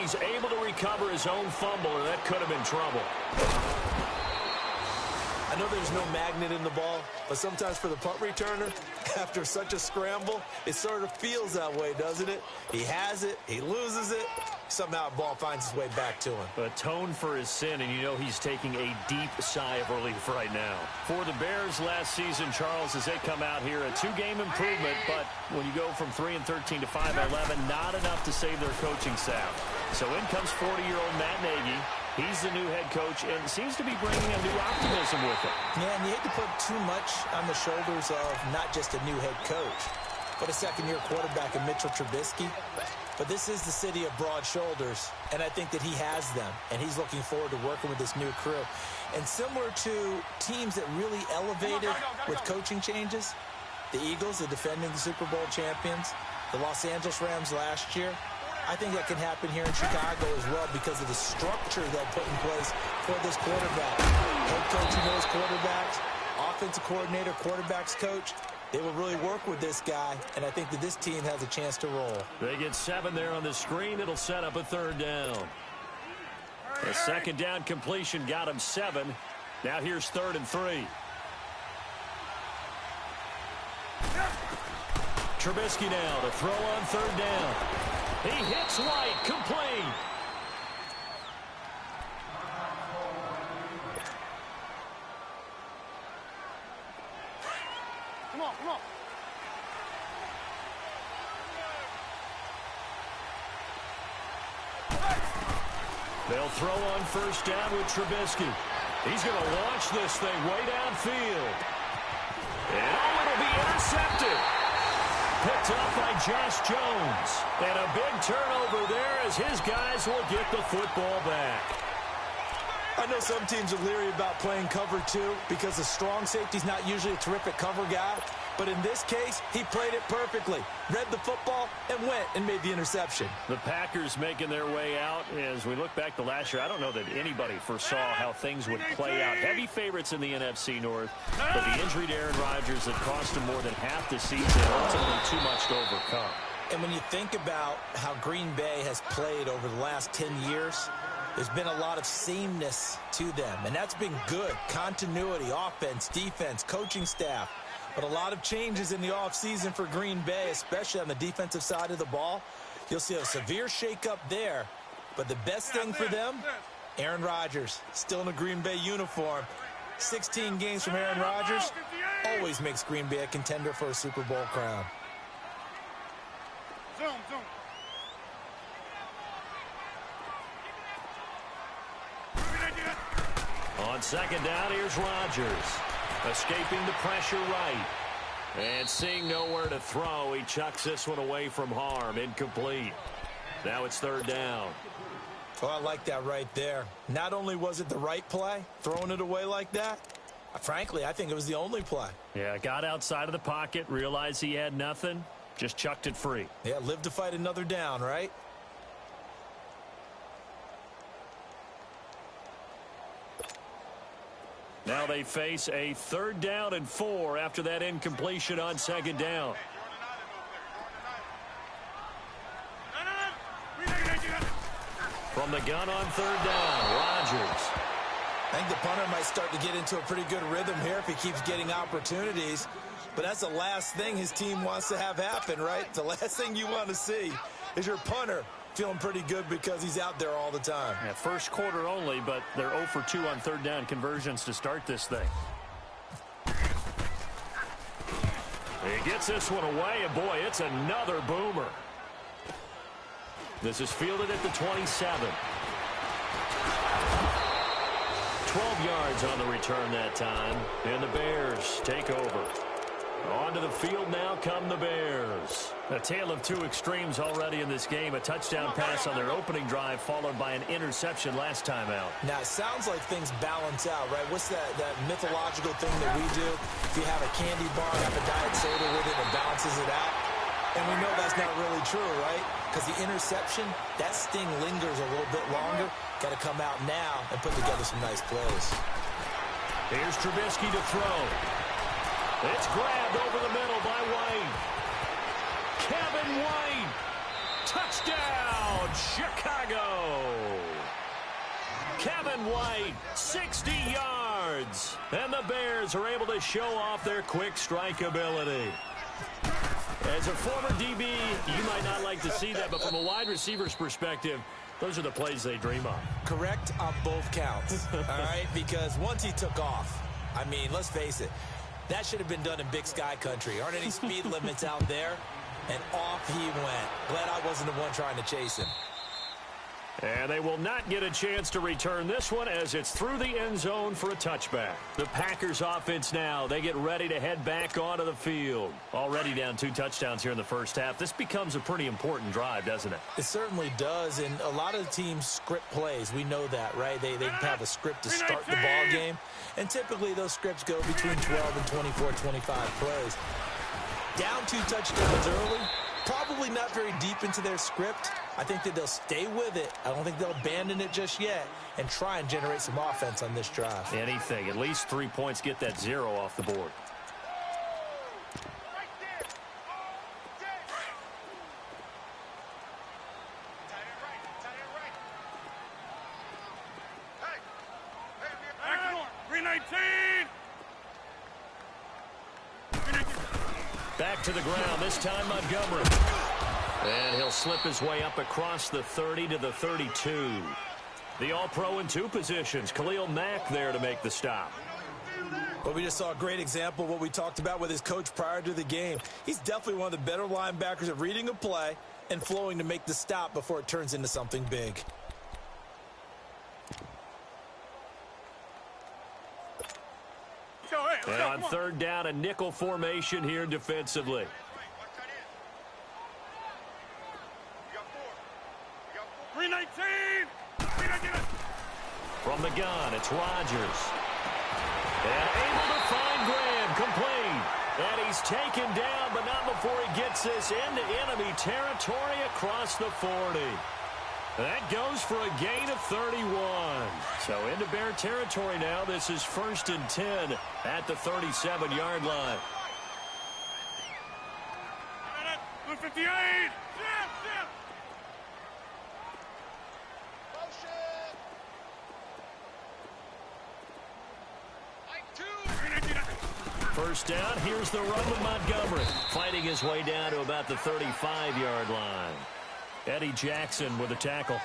he's able to recover his own fumble, or that could have been trouble. I know there's no magnet in the ball, but sometimes for the punt returner, after such a scramble, it sort of feels that way, doesn't it? He has it, he loses it, somehow the ball finds its way back to him. Atone for his sin, and you know he's taking a deep sigh of relief right now. For the Bears last season, Charles, as they come out here, a 2-game improvement, but when you go from 3-13 to 5-11, not enough to save their coaching staff. So in comes 40-year-old Matt Nagy. He's the new head coach and seems to be bringing a new optimism with him. Yeah, and you hate to put too much on the shoulders of not just a new head coach, but a second-year quarterback in Mitchell Trubisky. But this is the city of broad shoulders, and I think that he has them, and he's looking forward to working with this new crew. And similar to teams that really elevated with coaching changes, the Eagles, the defending Super Bowl champions, the Los Angeles Rams last year, I think that can happen here in Chicago as well because of the structure they'll put in place for this quarterback. Head coach who knows quarterbacks, offensive coordinator, quarterbacks coach, they will really work with this guy, and I think that this team has a chance to roll. They get 7 there on the screen. It'll set up a 3rd down. The 2nd down completion got him 7. Now here's 3rd and 3. Trubisky now to throw on 3rd down. He hits White, complete. Come on, come on. They'll throw on 1st down with Trubisky. He's going to launch this thing way downfield. And it'll be intercepted. Picked up by Josh Jones. And a big turnover there as his guys will get the football back. I know some teams are leery about playing cover 2 because the strong safety's not usually a terrific cover guy. But in this case, he played it perfectly. Read the football and went and made the interception. The Packers making their way out. As we look back to last year, I don't know that anybody foresaw how things would play out. Heavy favorites in the NFC North, but the injury to Aaron Rodgers that cost him more than half the season, ultimately too much to overcome. And when you think about how Green Bay has played over the last 10 years, there's been a lot of sameness to them, and that's been good. Continuity, offense, defense, coaching staff. But a lot of changes in the offseason for Green Bay, especially on the defensive side of the ball. You'll see a severe shakeup there. But the best thing for them, Aaron Rodgers, still in a Green Bay uniform. 16 games from Aaron Rodgers always makes Green Bay a contender for a Super Bowl crown. Zoom, zoom. On 2nd down, here's Rodgers. Escaping the pressure right. And seeing nowhere to throw, he chucks this one away from harm. Incomplete. Now it's 3rd down. Oh, I like that right there. Not only was it the right play, throwing it away like that, frankly, I think it was the only play. Yeah, got outside of the pocket, realized he had nothing, just chucked it free. Yeah, live to fight another down, right? Now they face a 3rd down and 4 after that incompletion on 2nd down. From the gun on 3rd down, Rodgers. I think the punter might start to get into a pretty good rhythm here if he keeps getting opportunities. But that's the last thing his team wants to have happen, right? The last thing you want to see is your punter feeling pretty good because he's out there all the time. Yeah, 1st quarter only, but they're 0 for 2 on 3rd down conversions to start this thing. He gets this one away, and boy, it's another boomer. This is fielded at the 27. 12 yards on the return that time, and the Bears take over. Onto the field now come the Bears. A tale of 2 extremes already in this game. A touchdown pass on their opening drive followed by an interception last time out. Now, it sounds like things balance out, right? What's that mythological thing that we do? If you have a candy bar, have a diet soda with it, it balances it out. And we know that's not really true, right? Because the interception, that sting lingers a little bit longer. Got to come out now and put together some nice plays. Here's Trubisky to throw. It's grabbed over the middle by White. Kevin White. Touchdown, Chicago. and white, 60 yards. And the Bears are able to show off their quick strike ability. As a former DB, you might not like to see that, but from a wide receiver's perspective, those are the plays they dream of. Correct on both counts, all right? Because once he took off, I mean, let's face it, that should have been done in Big Sky country. Aren't any speed limits out there? And off he went. Glad I wasn't the one trying to chase him. And they will not get a chance to return this one as it's through the end zone for a touchback. The Packers offense now, they get ready to head back onto the field. Already down 2 touchdowns here in the first half. This becomes a pretty important drive, doesn't it? It certainly does, and a lot of the teams script plays. We know that, right? They have a script to start the ball game, and typically those scripts go between 12 and 24, 25 plays. Down 2 touchdowns early, probably not very deep into their script. I think that they'll stay with it. I don't think they'll abandon it just yet and try and generate some offense on this drive. Anything. At least 3 points, get that 0 off the board. Back to the ground, this time Montgomery. And he'll slip his way up across the 30 to the 32. The All-Pro in 2 positions. Khalil Mack there to make the stop. Well, we just saw a great example of what we talked about with his coach prior to the game. He's definitely one of the better linebackers at reading a play and flowing to make the stop before it turns into something big. And on 3rd down, a nickel formation here defensively. From the gun, it's Rodgers. And able to find Graham, complete. And he's taken down, but not before he gets this into enemy territory across the 40. That goes for a gain of 31. So into Bear territory now. This is 1st and 10 at the 37-yard line. 58. First down, here's the run with Montgomery. Fighting his way down to about the 35-yard line. Eddie Jackson with a tackle.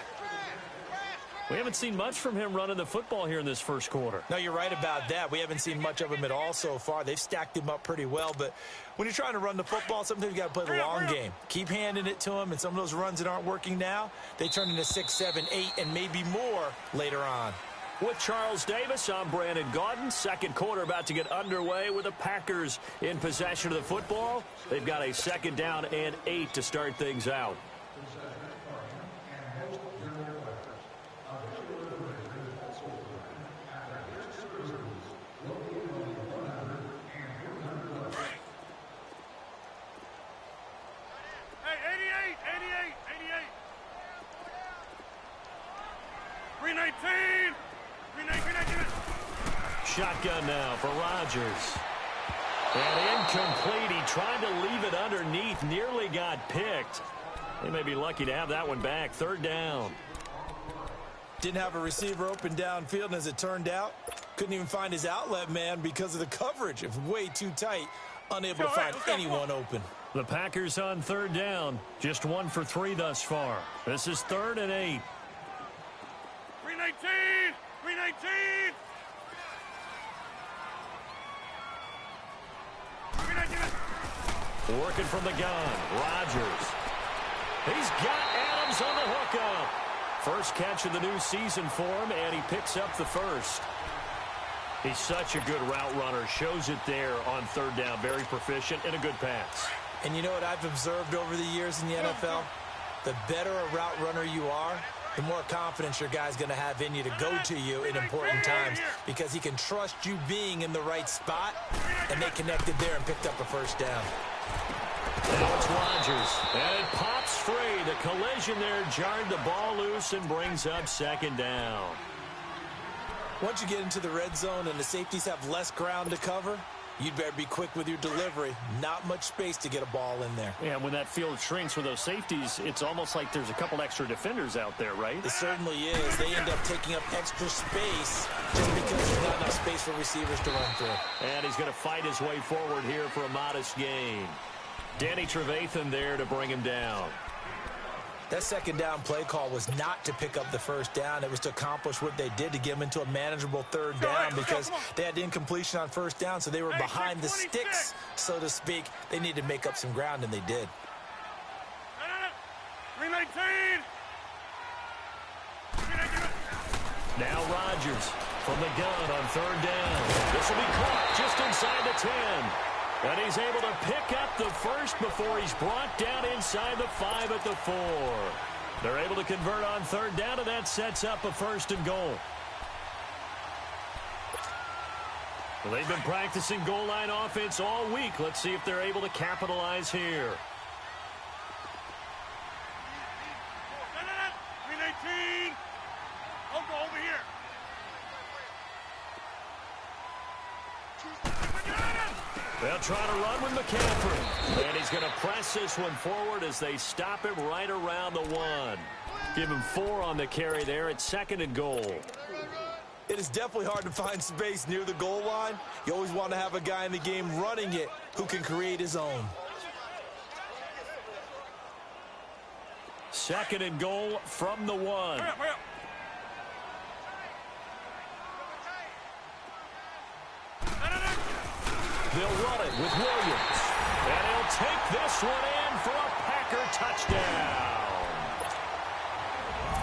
We haven't seen much from him running the football here in this first quarter. No, you're right about that. We haven't seen much of him at all so far. They've stacked him up pretty well, but when you're trying to run the football, sometimes you got to play the long game. Keep handing it to him, and some of those runs that aren't working now, they turn into 6, 7, 8, and maybe more later on. With Charles Davis, I'm Brandon Gaudin. Second quarter about to get underway with the Packers in possession of the football. They've got a 2nd down and 8 to start things out. Shotgun now for Rodgers. And incomplete. He tried to leave it underneath. Nearly got picked. They may be lucky to have that one back. 3rd down. Didn't have a receiver open downfield, and as it turned out, couldn't even find his outlet man because of the coverage. It was way too tight. Unable to find anyone open. The Packers on 3rd down. Just 1 for 3 thus far. This is 3rd and 8. 319! 319! Working from the gun, Rodgers. He's got Adams on the hookup. First catch of the new season for him, and he picks up the first. He's such a good route runner. Shows it there on 3rd down. Very proficient and a good pass. And you know what I've observed over the years in the NFL? The better a route runner you are, the more confidence your guy's going to have in you to go to you in important times because he can trust you being in the right spot, and they connected there and picked up a first down. Now it's Rodgers, and it pops free. The collision there jarred the ball loose and brings up 2nd down. Once you get into the red zone and the safeties have less ground to cover, You'd better be quick with your delivery. Not much space to get a ball in there. Yeah, when that field shrinks with those safeties, it's almost like there's a couple extra defenders out there, right? It certainly is. They end up taking up extra space just because there's not enough space for receivers to run through. And he's going to fight his way forward here for a modest gain. Danny Trevathan there to bring him down. That second down play call was not to pick up the first down. It was to accomplish what they did to get them into a manageable third down because they had incompletion on first down, so they were behind the sticks, so to speak. They needed to make up some ground, and they did. 319. Now Rodgers from the gun on third down. This will be caught just inside the 10. And he's able to pick up the first before he's brought down inside the 5 at the 4. They're able to convert on third down, and that sets up a 1st and goal. Well, they've been practicing goal line offense all week. Let's see if they're able to capitalize here. 319. I'll go over here. They'll try to run with McCaffrey. And he's going to press this one forward as they stop him right around the 1. Give him 4 on the carry there. It's 2nd and goal. It is definitely hard to find space near the goal line. You always want to have a guy in the game running it who can create his own. 2nd and goal from the 1. Hurry up. They'll run it with Williams. And he'll take this one in for a Packer touchdown.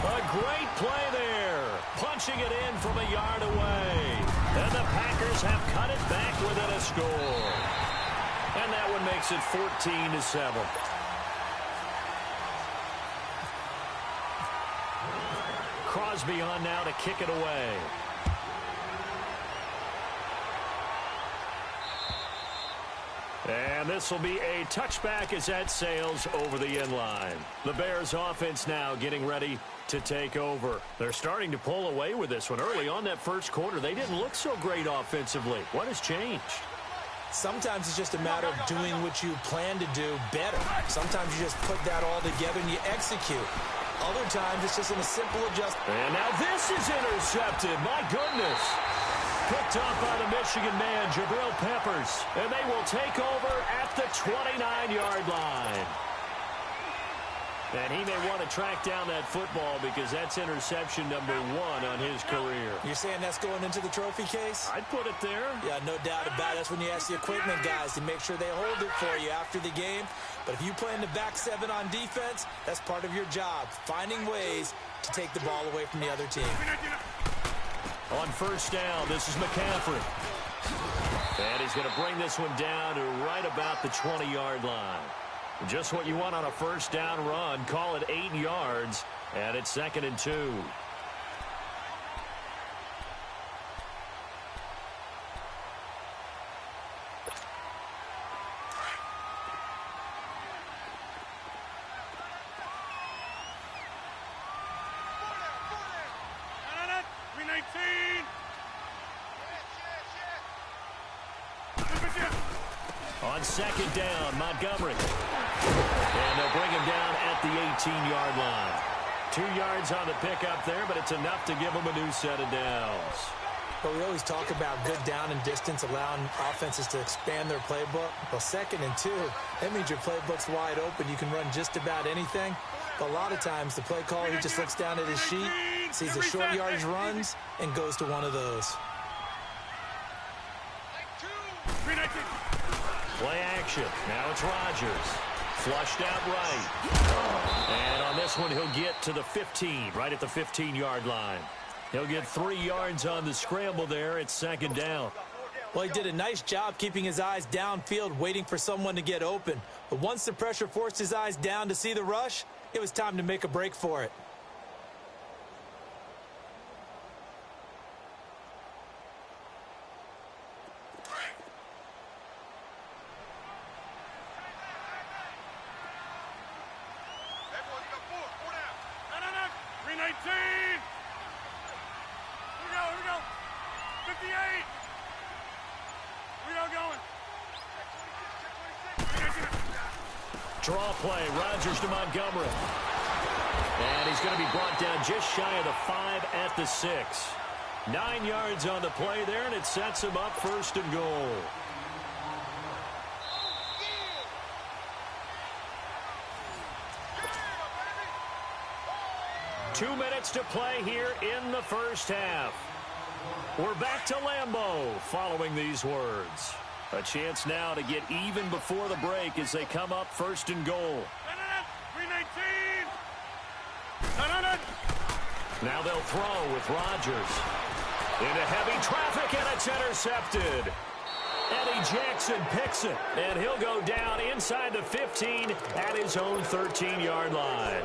A great play there. Punching it in from a yard away. And the Packers have cut it back within a score. And that one makes it 14-7. Crosby on now to kick it away. And this will be a touchback as that sails over the end line. The Bears offense now getting ready to take over. They're starting to pull away with this one. Early on that first quarter, they didn't look so great offensively. What has changed? Sometimes it's just a matter of doing what you plan to do better. Sometimes you just put that all together and you execute. Other times it's just in a simple adjustment. And now this is intercepted. My goodness. Picked up by the Michigan man, Jabril Peppers. And they will take over at the 29-yard line. And he may want to track down that football because that's interception number 1 on his career. You're saying that's going into the trophy case? I'd put it there. Yeah, no doubt about it. That's when you ask the equipment guys to make sure they hold it for you after the game. But if you play in the back 7 on defense, that's part of your job, finding ways to take the ball away from the other team. On first down, this is McCaffrey. And he's going to bring this one down to right about the 20-yard line. Just what you want on a first down run. Call it 8 yards, and it's 2nd and 2. On second down, Montgomery. And they'll bring him down at the 18-yard line. 2 yards on the pickup there, but it's enough to give him a new set of downs. But we always talk about good down and distance, allowing offenses to expand their playbook. Well, 2nd and 2, that means your playbook's wide open. You can run just about anything. But a lot of times, the play caller, he just looks down at his sheet, sees the short yardage runs, and goes to one of those. Play action. Now it's Rodgers. Flushed out right. And on this one, he'll get to the 15, right at the 15-yard line. He'll get 3 yards on the scramble there. It's 2nd down. Well, he did a nice job keeping his eyes downfield, waiting for someone to get open. But once the pressure forced his eyes down to see the rush, it was time to make a break for it. Here we go. 58. Here we go going. Draw play, Rodgers to Montgomery. And he's going to be brought down just shy of the 5 at the 6. 9 yards on the play there, and it sets him up 1st and goal. Two minutes to play here in the first half. We're back to Lambeau following these words. A chance now to get even before the break as they come up 1st and goal. 319. Now they'll throw with Rodgers. Into heavy traffic, and it's intercepted. Eddie Jackson picks it, and he'll go down inside the 15 at his own 13-yard line.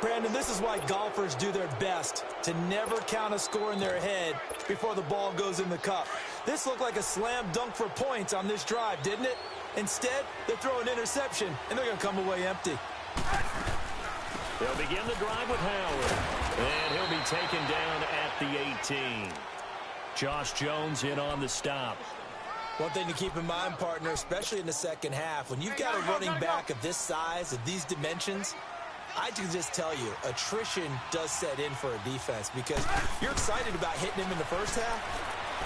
Brandon, this is why golfers do their best to never count a score in their head before the ball goes in the cup. This looked like a slam dunk for points on this drive, didn't it? Instead, they throw an interception, and they're going to come away empty. They'll begin the drive with Howard, and he'll be taken down at the 18. Josh Jones in on the stop. One thing to keep in mind, partner, especially in the second half, when you've got a running back of this size, of these dimensions, I can just tell you, attrition does set in for a defense because you're excited about hitting him in the first half.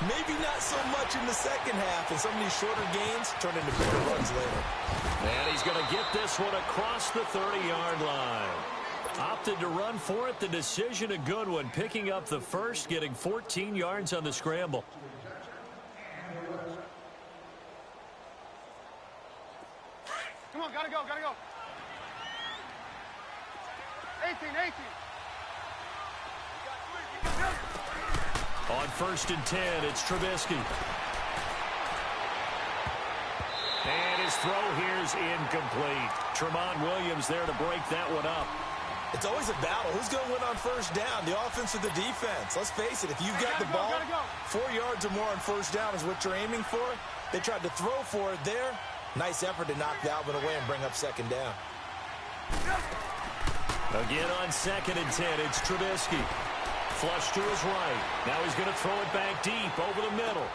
Maybe not so much in the second half, and some of these shorter gains turn into bigger runs later. And he's going to get this one across the 30-yard line. Opted to run for it. The decision a good one. Picking up the first, getting 14 yards on the scramble. Come on, gotta go. 18. On 1st and 10, it's Trubisky. And his throw here's incomplete. Tremont Williams there to break that one up. It's always a battle. Who's going to win on 1st down, the offense or the defense? Let's face it, if you've got the ball, 4 yards or more on 1st down is what you're aiming for. They tried to throw for it there. Nice effort to knock Dalvin away and bring up 2nd down. Again on 2nd and 10, it's Trubisky. Flush to his right. Now he's going to throw it back deep over the middle.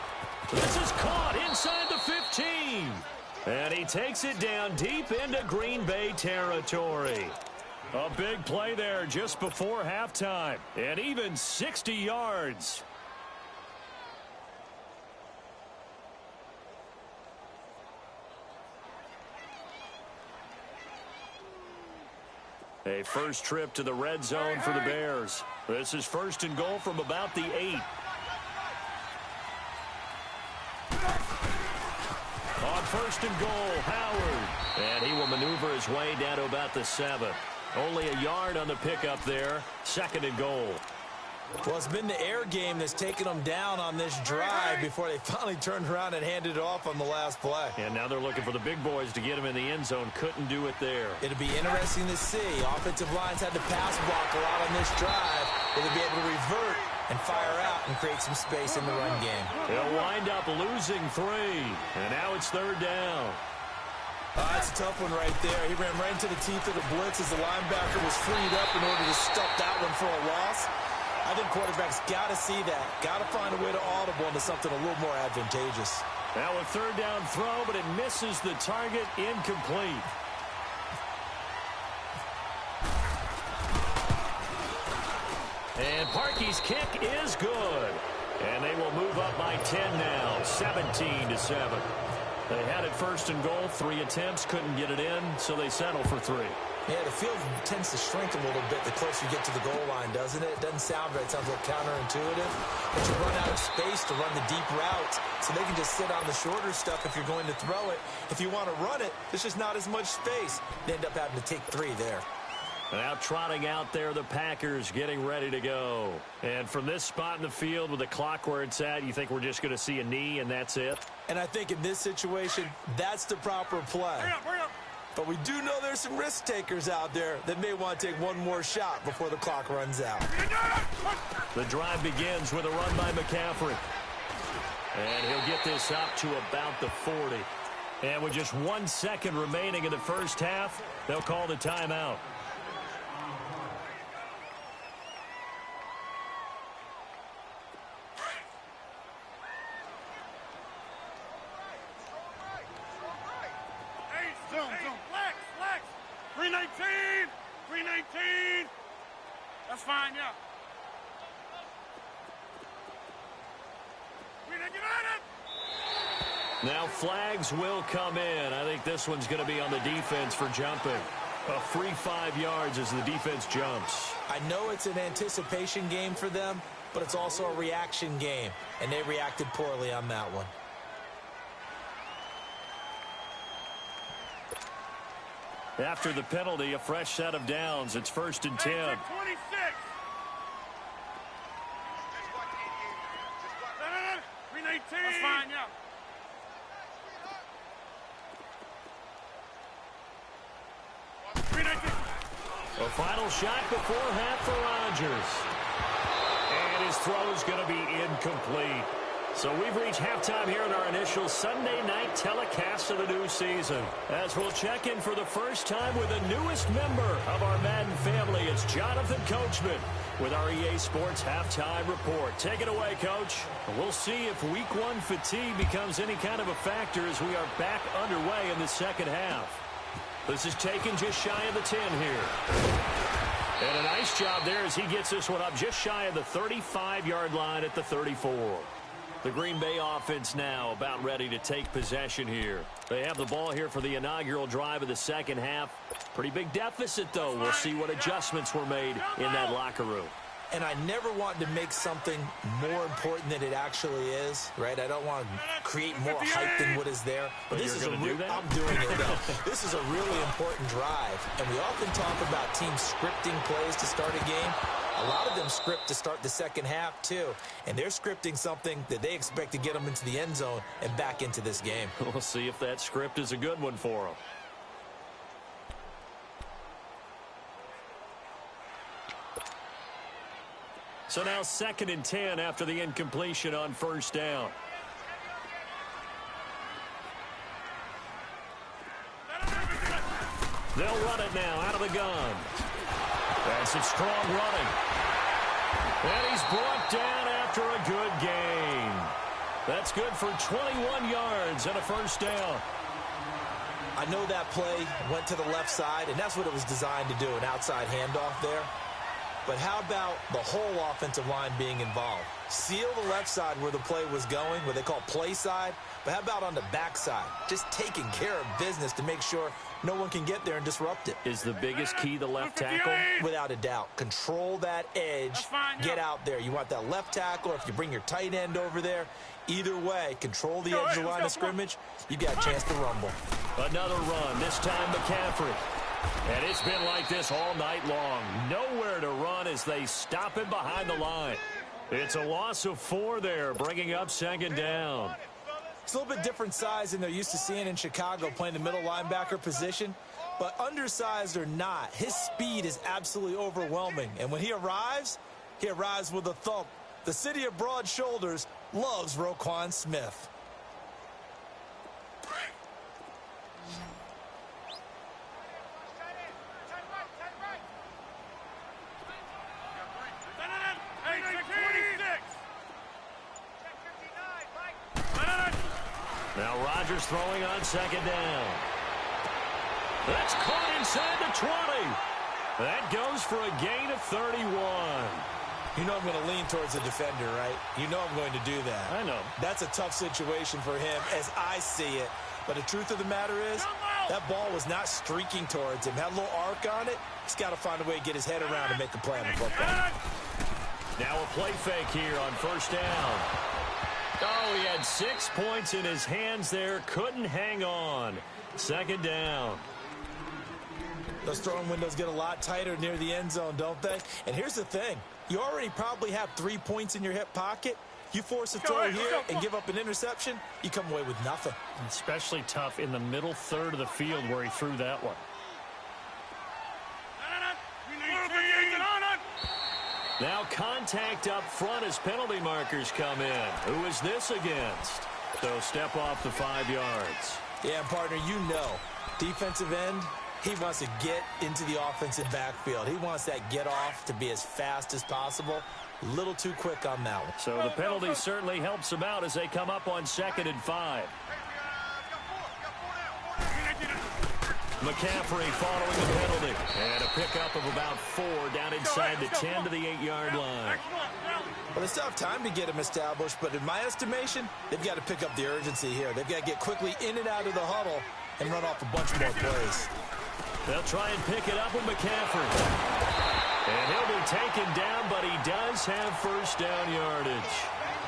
This is caught inside the 15. And he takes it down deep into Green Bay territory. A big play there just before halftime. And even 60 yards. A first trip to the red zone for the Bears. This is 1st and goal from about the 8. On 1st and goal, Howard. And he will maneuver his way down to about the 7. Only a yard on the pickup there. 2nd and goal. Well, it's been the air game that's taken them down on this drive before they finally turned around and handed it off on the last play. And now they're looking for the big boys to get him in the end zone. Couldn't do it there. It'll be interesting to see. Offensive lines had to pass block a lot on this drive. Will they be able to revert and fire out and create some space in the run game? They'll wind up losing 3. And now it's 3rd down. That's a tough one right there. He ran right into the teeth of the blitz as the linebacker was freed up in order to stuff that one for a loss. I think quarterbacks got to see that. Got to find a way to audible into something a little more advantageous. Now a 3rd down throw, but it misses the target. Incomplete. And Parkey's kick is good. And they will move up by 10 now, 17-7. They had it 1st and goal, 3 attempts, couldn't get it in, so they settle for 3. Yeah, the field tends to shrink a little bit the closer you get to the goal line, doesn't it? It doesn't sound right. It sounds a little counterintuitive. But you run out of space to run the deep routes, so they can just sit on the shorter stuff if you're going to throw it. If you want to run it, there's just not as much space. They end up having to take 3 there. Now trotting out there, the Packers getting ready to go. And from this spot in the field with the clock where it's at, you think we're just going to see a knee and that's it? And I think in this situation, that's the proper play. Hurry up. But we do know there's some risk takers out there that may want to take one more shot before the clock runs out. The drive begins with a run by McCaffrey. And he'll get this up to about the 40. And with just 1 second remaining in the first half, they'll call the timeout. Zone. Flex. 319. That's fine, yeah. Now flags will come in. I think this one's going to be on the defense for jumping. A free 5 yards as the defense jumps. I know it's an anticipation game for them, but it's also a reaction game, and they reacted poorly on that one. After the penalty, a fresh set of downs. It's 1st and 10. 26. That's fine, yeah. A final shot before half for Rodgers. And his throw is going to be incomplete. So we've reached halftime here in our initial Sunday night telecast of the new season. As we'll check in for the first time with the newest member of our Madden family, it's Jonathan Coachman with our EA Sports Halftime Report. Take it away, Coach. We'll see if Week 1 fatigue becomes any kind of a factor as we are back underway in the second half. This is taken just shy of the 10 here. And a nice job there as he gets this one up just shy of the 35-yard line at the 34. The Green Bay offense now about ready to take possession here. They have the ball here for the inaugural drive of the second half. Pretty big deficit, though. We'll see what adjustments were made in that locker room. And I never want to make something more important than it actually is, right? I don't want to create more hype than what is there. But this is I'm doing it, though. This is a really important drive. And we often talk about teams scripting plays to start a game. A lot of them script to start the second half, too. And they're scripting something that they expect to get them into the end zone and back into this game. We'll see if that script is a good one for them. So now 2nd and 10 after the incompletion on 1st down. They'll run it now out of the gun. That's a strong running. And he's brought down after a good gain. That's good for 21 yards and a 1st down. I know that play went to the left side, and that's what it was designed to do, an outside handoff there. But how about the whole offensive line being involved? Seal the left side where the play was going, what they call play side. But how about on the back side? Just taking care of business to make sure no one can get there and disrupt it. Is the biggest key the left tackle? Without a doubt. Control that edge. Get out there. You want that left tackle, or if you bring your tight end over there, either way, control the edge of the line of scrimmage. You got a chance to rumble. Another run, this time McCaffrey. And it's been like this all night long. Nowhere to run as they stop him behind the line. It's a loss of 4 there, bringing up 2nd down. It's a little bit different size than they're used to seeing in Chicago, playing the middle linebacker position. But undersized or not, his speed is absolutely overwhelming. And when he arrives with a thump. The city of broad shoulders loves Roquan Smith. Now Rodgers throwing on 2nd down. That's caught inside the 20. That goes for a gain of 31. You know I'm going to lean towards the defender, right? You know I'm going to do that. I know. That's a tough situation for him as I see it. But the truth of the matter is, that ball was not streaking towards him. Had a little arc on it. He's got to find a way to get his head around and make a play on the football. Now a play fake here on 1st down. Oh, he had 6 points in his hands there. Couldn't hang on. 2nd down. Those throwing windows get a lot tighter near the end zone, don't they? And here's the thing. You already probably have 3 points in your hip pocket. You force a throw here and give up an interception, you come away with nothing. Especially tough in the middle third of the field where he threw that one. Now contact up front as penalty markers come in. Who is this against? So step off the 5 yards. Yeah, partner, you know, defensive end, he wants to get into the offensive backfield. He wants that get off to be as fast as possible. A little too quick on that one. So the penalty certainly helps them out as they come up on 2nd and 5. McCaffrey following the penalty. And a pickup of about 4 down inside the 10 to the 8-yard line. Well, it's tough time to get him established, but in my estimation, they've got to pick up the urgency here. They've got to get quickly in and out of the huddle and run off a bunch more plays. They'll try and pick it up with McCaffrey. And he'll be taken down, but he does have first down yardage.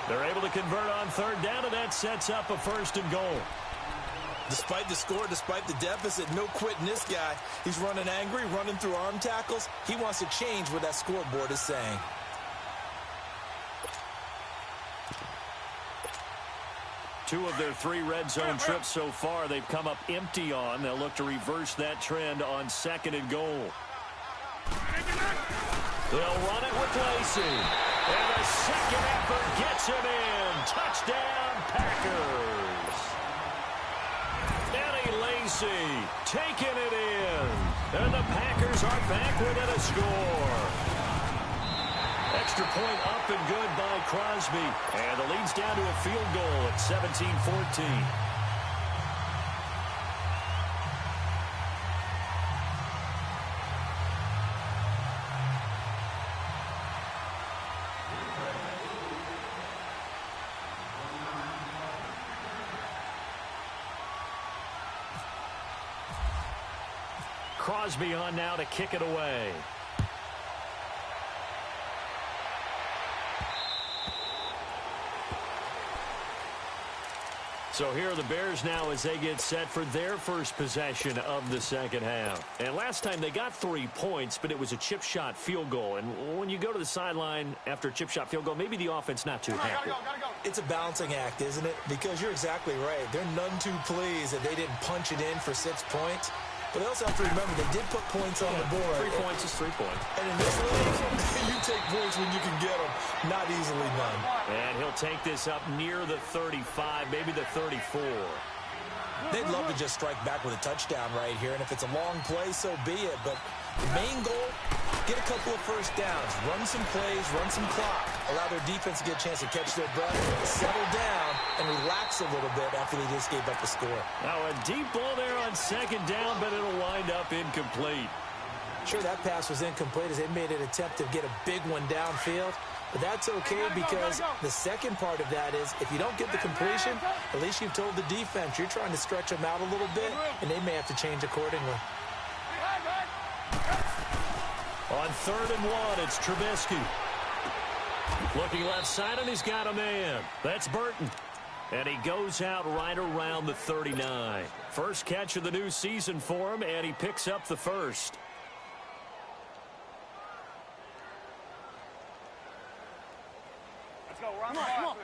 They're able to convert on third down, and that sets up a 1st and goal. Despite the score, despite the deficit, no quitting this guy. He's running angry, running through arm tackles. He wants to change what that scoreboard is saying. Two of their 3 red zone trips so far, they've come up empty on. They'll look to reverse that trend on 2nd and goal. They'll run it with Lacey. And the second effort gets him in. Touchdown, Packers. Eddie Lacey taking it in. And the Packers are back within a score. Extra point up and good by Crosby. And the lead's down to a field goal at 17-14. Crosby on now to kick it away. So here are the Bears now as they get set for their first possession of the second half. And last time they got 3 points, but it was a chip shot field goal. And when you go to the sideline after a chip shot field goal, maybe the offense not too happy. It's a balancing act, isn't it? Because you're exactly right. They're none too pleased that they didn't punch it in for 6 points. But they also have to remember they did put points on the board. 3 points is 3 points. And in this league, you take points when you can get them. Not easily done. And he'll take this up near the 35, maybe the 34. They'd love to just strike back with a touchdown right here. And if it's a long play, so be it. But the main goal, get a couple of first downs. Run some plays, run some clock. Allow their defense to get a chance to catch their breath, settle down, and relax a little bit after they just gave up the score. Now a deep ball there on 2nd down, but it'll wind up incomplete. Sure, that pass was incomplete as they made an attempt to get a big one downfield. But that's okay because the second part of that is if you don't get the completion, at least you've told the defense you're trying to stretch them out a little bit, and they may have to change accordingly. On 3rd and 1, it's Trubisky. Looking left side, and he's got a man. That's Burton. And he goes out right around the 39. First catch of the new season for him, and he picks up the first. Let's go. Run, come on.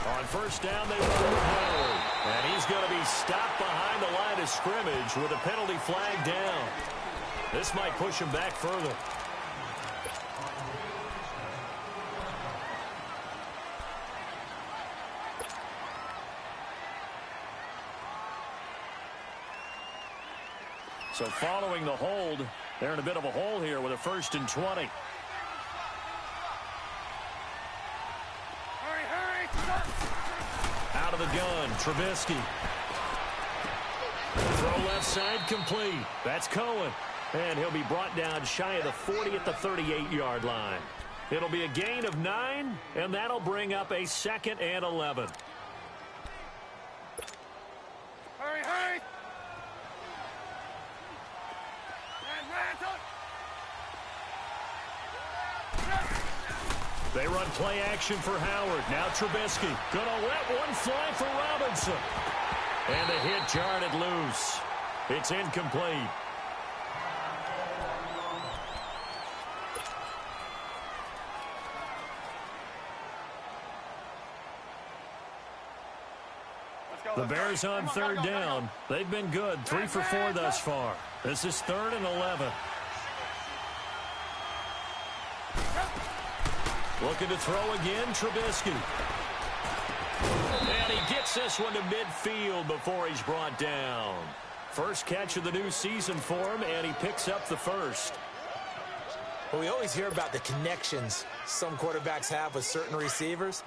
On 1st down, they run with Howard. And he's going to be stopped behind the line of scrimmage with a penalty flag down. This might push him back further. So following the hold, they're in a bit of a hole here with a 1st and 20. Out of the gun, Trubisky. Throw left side complete. That's Cohen. And he'll be brought down shy of the 40 at the 38-yard line. It'll be a gain of 9, and that'll bring up a 2nd and 11. Hurry. They run play action for Howard. Now Trubisky. Gonna let one fly for Robinson. And the hit jarred it loose. It's incomplete. The Bears on 3rd down. They've been good. 3 for 4 thus far. This is 3rd and 11. Looking to throw again, Trubisky. And he gets this one to midfield before he's brought down. First catch of the new season for him, and he picks up the first. Well, we always hear about the connections some quarterbacks have with certain receivers.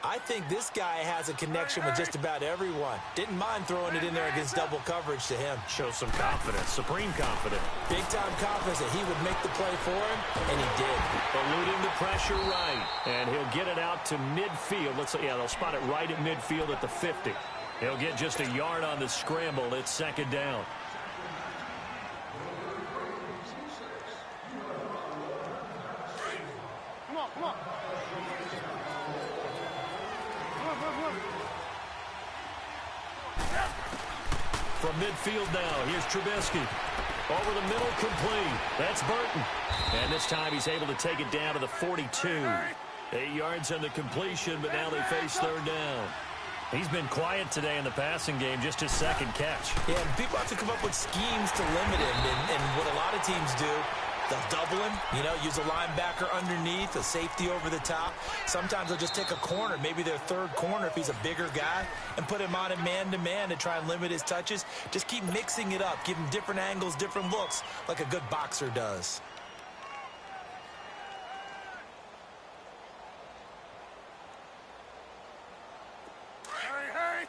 I think this guy has a connection with just about everyone. Didn't mind throwing it in there against double coverage to him. Shows some confidence, supreme confidence. Big-time confidence that he would make the play for him, and he did. Eluding the pressure right, and he'll get it out to midfield. They'll spot it right at midfield at the 50. He'll get just a yard on the scramble. It's second down. Come on. From midfield now, here's Trubisky. Over the middle, complete. That's Burton. And this time he's able to take it down to the 42. 8 yards on the completion, but now they face third down. He's been quiet today in the passing game, just his second catch. Yeah, and people have to come up with schemes to limit him. And what a lot of teams do, they'll double him, use a linebacker underneath, a safety over the top. Sometimes they'll just take a corner, maybe their third corner if he's a bigger guy, and put him on a man-to-man to try and limit his touches. Just keep mixing it up, give him different angles, different looks, like a good boxer does. Hurry.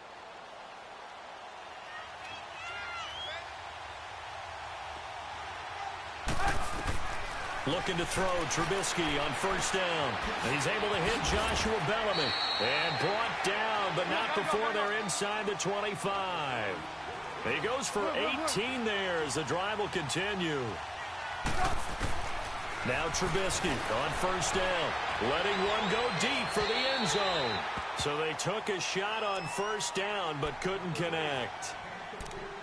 Looking to throw Trubisky on first down. He's able to hit Joshua Bellamy. And brought down, but not before they're inside the 25. He goes for 18 there as the drive will continue. Now Trubisky on first down. Letting one go deep for the end zone. So they took a shot on first down, but couldn't connect.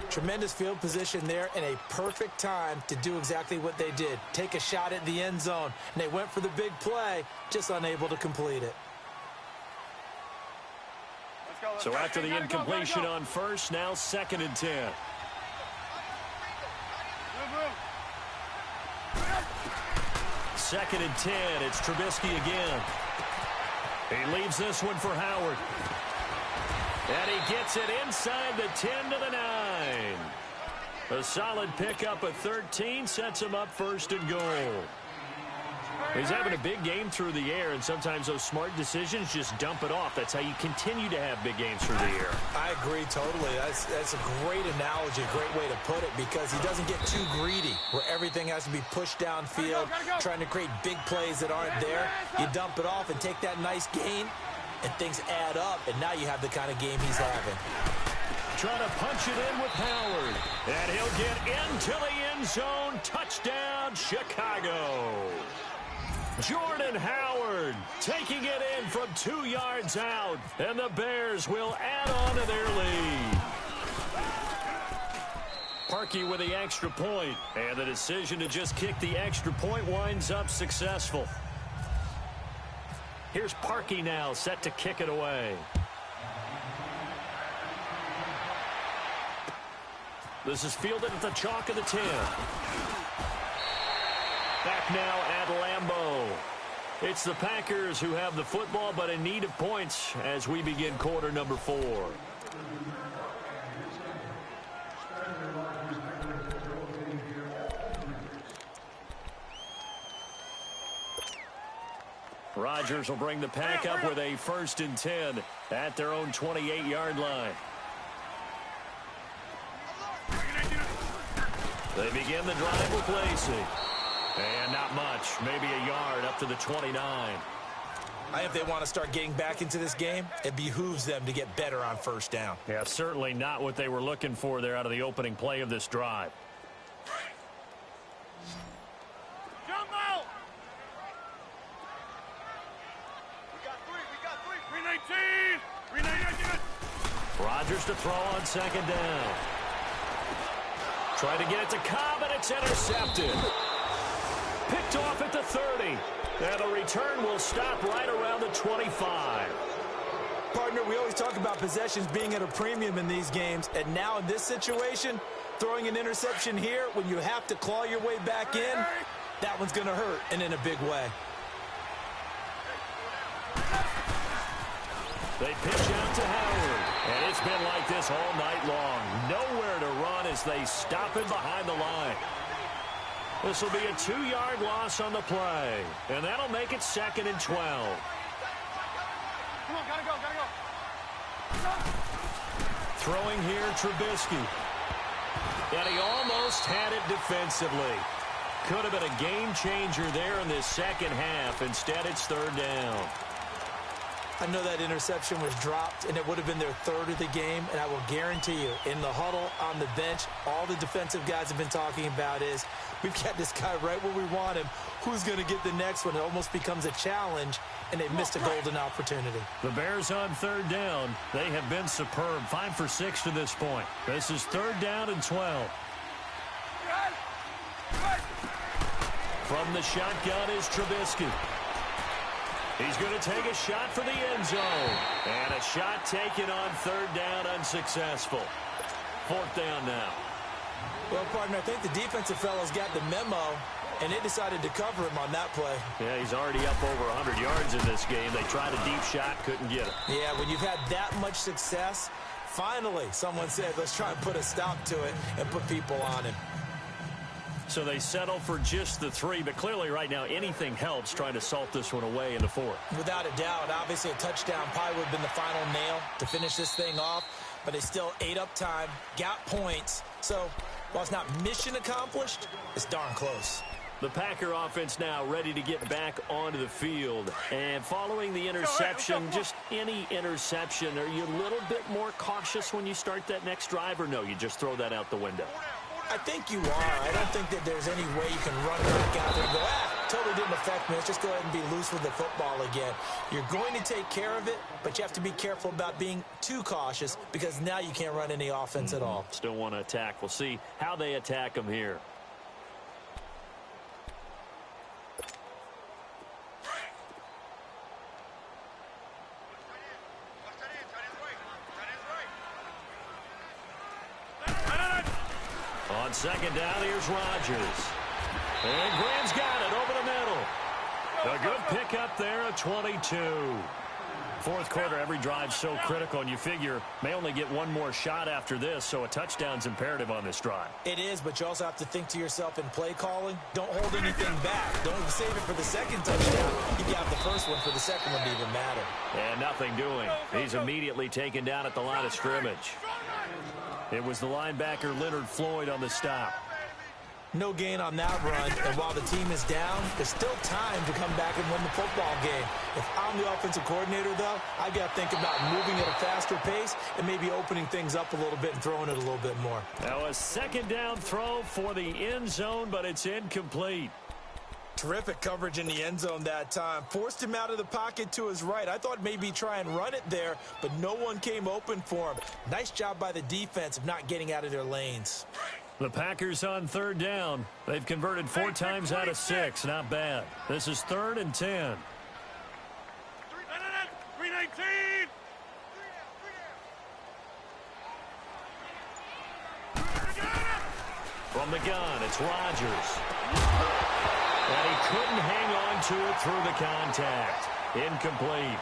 Tremendous field position there and a perfect time to do exactly what they did. Take a shot at the end zone. And they went for the big play, just unable to complete it. So after the incompletion on first, now 2nd and 10. Second and 10, it's Trubisky again. He leaves this one for Howard. And he gets it inside the 10 to the 9. A solid pickup of 13 sets him up first and goal. He's having a big game through the air, and sometimes those smart decisions just dump it off. That's how you continue to have big games through the air. I agree totally. That's a great analogy, great way to put it, because he doesn't get too greedy where everything has to be pushed downfield, trying to create big plays that aren't there. You dump it off and take that nice gain, and things add up, and now you have the kind of game he's having. Trying to punch it in with Howard. And he'll get into the end zone. Touchdown, Chicago. Jordan Howard taking it in from 2 yards out. And the Bears will add on to their lead. Parkey with the extra point. And the decision to just kick the extra point winds up successful. Here's Parkey now, set to kick it away. This is fielded at the chalk of the 10. Back now at Lambeau. It's the Packers who have the football, but in need of points as we begin quarter number 4. Rodgers will bring the Pack up with a 1st and 10 at their own 28-yard line. They begin the drive with Lacey. And not much, maybe a yard up to the 29. I think if they want to start getting back into this game, it behooves them to get better on first down. Yeah, certainly not what they were looking for there out of the opening play of this drive. Jump out! We got three. 319! Rodgers to throw on 2nd down. Try to get it to Cobb, and it's intercepted. Picked off at the 30. And the return will stop right around the 25. Partner, we always talk about possessions being at a premium in these games, and now in this situation, throwing an interception here when you have to claw your way back in, that one's going to hurt, and in a big way. They pitch out to Howard, and it's been like this all night long. Nowhere to run as they stop him behind the line. This will be a 2-yard loss on the play, and that'll make it 2nd and 12. Come on, gotta go. Throwing here, Trubisky. And he almost had it defensively. Could have been a game changer there in this second half. Instead, it's 3rd down. I know that interception was dropped, and it would have been their 3rd of the game, and I will guarantee you, in the huddle, on the bench, all the defensive guys have been talking about is, we've got this guy right where we want him. Who's going to get the next one? It almost becomes a challenge, and they missed a golden opportunity. The Bears on 3rd down. They have been superb. 5 for 6 to this point. This is 3rd down and 12. From the shotgun is Trubisky. He's going to take a shot for the end zone. And a shot taken on 3rd down, unsuccessful. 4th down now. Well, partner, I think the defensive fellows got the memo, and they decided to cover him on that play. Yeah, he's already up over 100 yards in this game. They tried a deep shot, couldn't get it. Yeah, when you've had that much success, finally someone said, let's try and put a stop to it and put people on him. So they settle for just the 3, but clearly right now anything helps trying to salt this one away in the 4th. Without a doubt, obviously a touchdown probably would have been the final nail to finish this thing off, but they still ate up time, got points. So while it's not mission accomplished, it's darn close. The Packer offense now ready to get back onto the field. And following the interception, just any interception, are you a little bit more cautious when you start that next drive, or no, you just throw that out the window? I think you are. I don't think that there's any way you can run back out there and go, totally didn't affect me. Let's just go ahead and be loose with the football again. You're going to take care of it, but you have to be careful about being too cautious because now you can't run any offense at all. Still want to attack. We'll see how they attack them here. On 2nd down, here's Rodgers. And Graham's got it over the middle. A good pickup there at 22. 4th quarter, every drive's so critical, and you figure may only get one more shot after this, so a touchdown's imperative on this drive. It is, but you also have to think to yourself in play calling, don't hold anything back. Don't save it for the second touchdown. You can have the first one for the second one to even matter. And nothing doing. He's immediately taken down at the line of scrimmage. It was the linebacker Leonard Floyd on the stop. No gain on that run, and while the team is down, there's still time to come back and win the football game. If I'm the offensive coordinator, though, I got to think about moving at a faster pace and maybe opening things up a little bit and throwing it a little bit more. Now a 2nd down throw for the end zone, but it's incomplete. Terrific coverage in the end zone that time. Forced him out of the pocket to his right. I thought maybe try and run it there, but no one came open for him. Nice job by the defense of not getting out of their lanes. The Packers on 3rd down. They've converted 4 times out of 6. Not bad. This is 3rd and 10. 319. From the gun, it's Rodgers. And he couldn't hang on to it through the contact. Incomplete.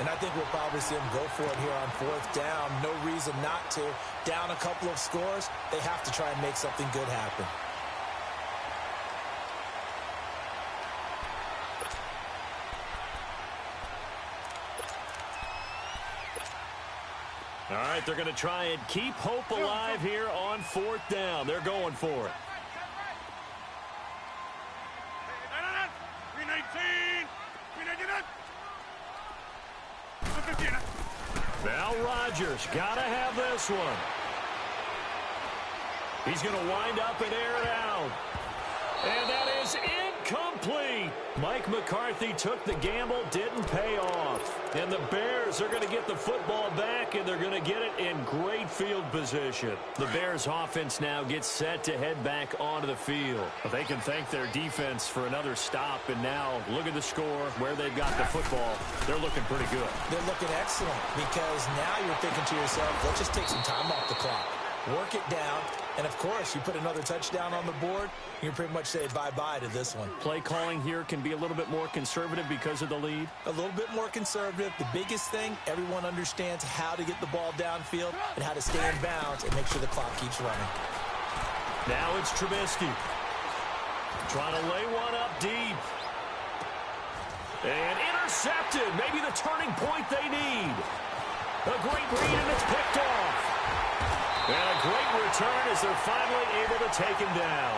And I think we'll probably see him go for it here on 4th down. No reason not to. Down a couple of scores, they have to try and make something good happen. All right, they're going to try and keep hope alive here on 4th down. They're going for it. 319. Now Rodgers got to have this one. He's going to wind up and air it out. And that is incomplete. Mike McCarthy took the gamble, didn't pay off. And the Bears are going to get the football back, and they're going to get it in great field position. The Bears offense now gets set to head back onto the field. But they can thank their defense for another stop. And now look at the score, where they've got the football. They're looking pretty good. They're looking excellent because now you're thinking to yourself, let's just take some time off the clock. Work it down, and of course, you put another touchdown on the board, you pretty much say bye-bye to this one. Play calling here can be a little bit more conservative because of the lead. A little bit more conservative. The biggest thing, everyone understands how to get the ball downfield and how to stay in bounds and make sure the clock keeps running. Now it's Trubisky. Trying to lay one up deep. And intercepted. Maybe the turning point they need. A great read, and it's picked off. And a great return as they're finally able to take him down.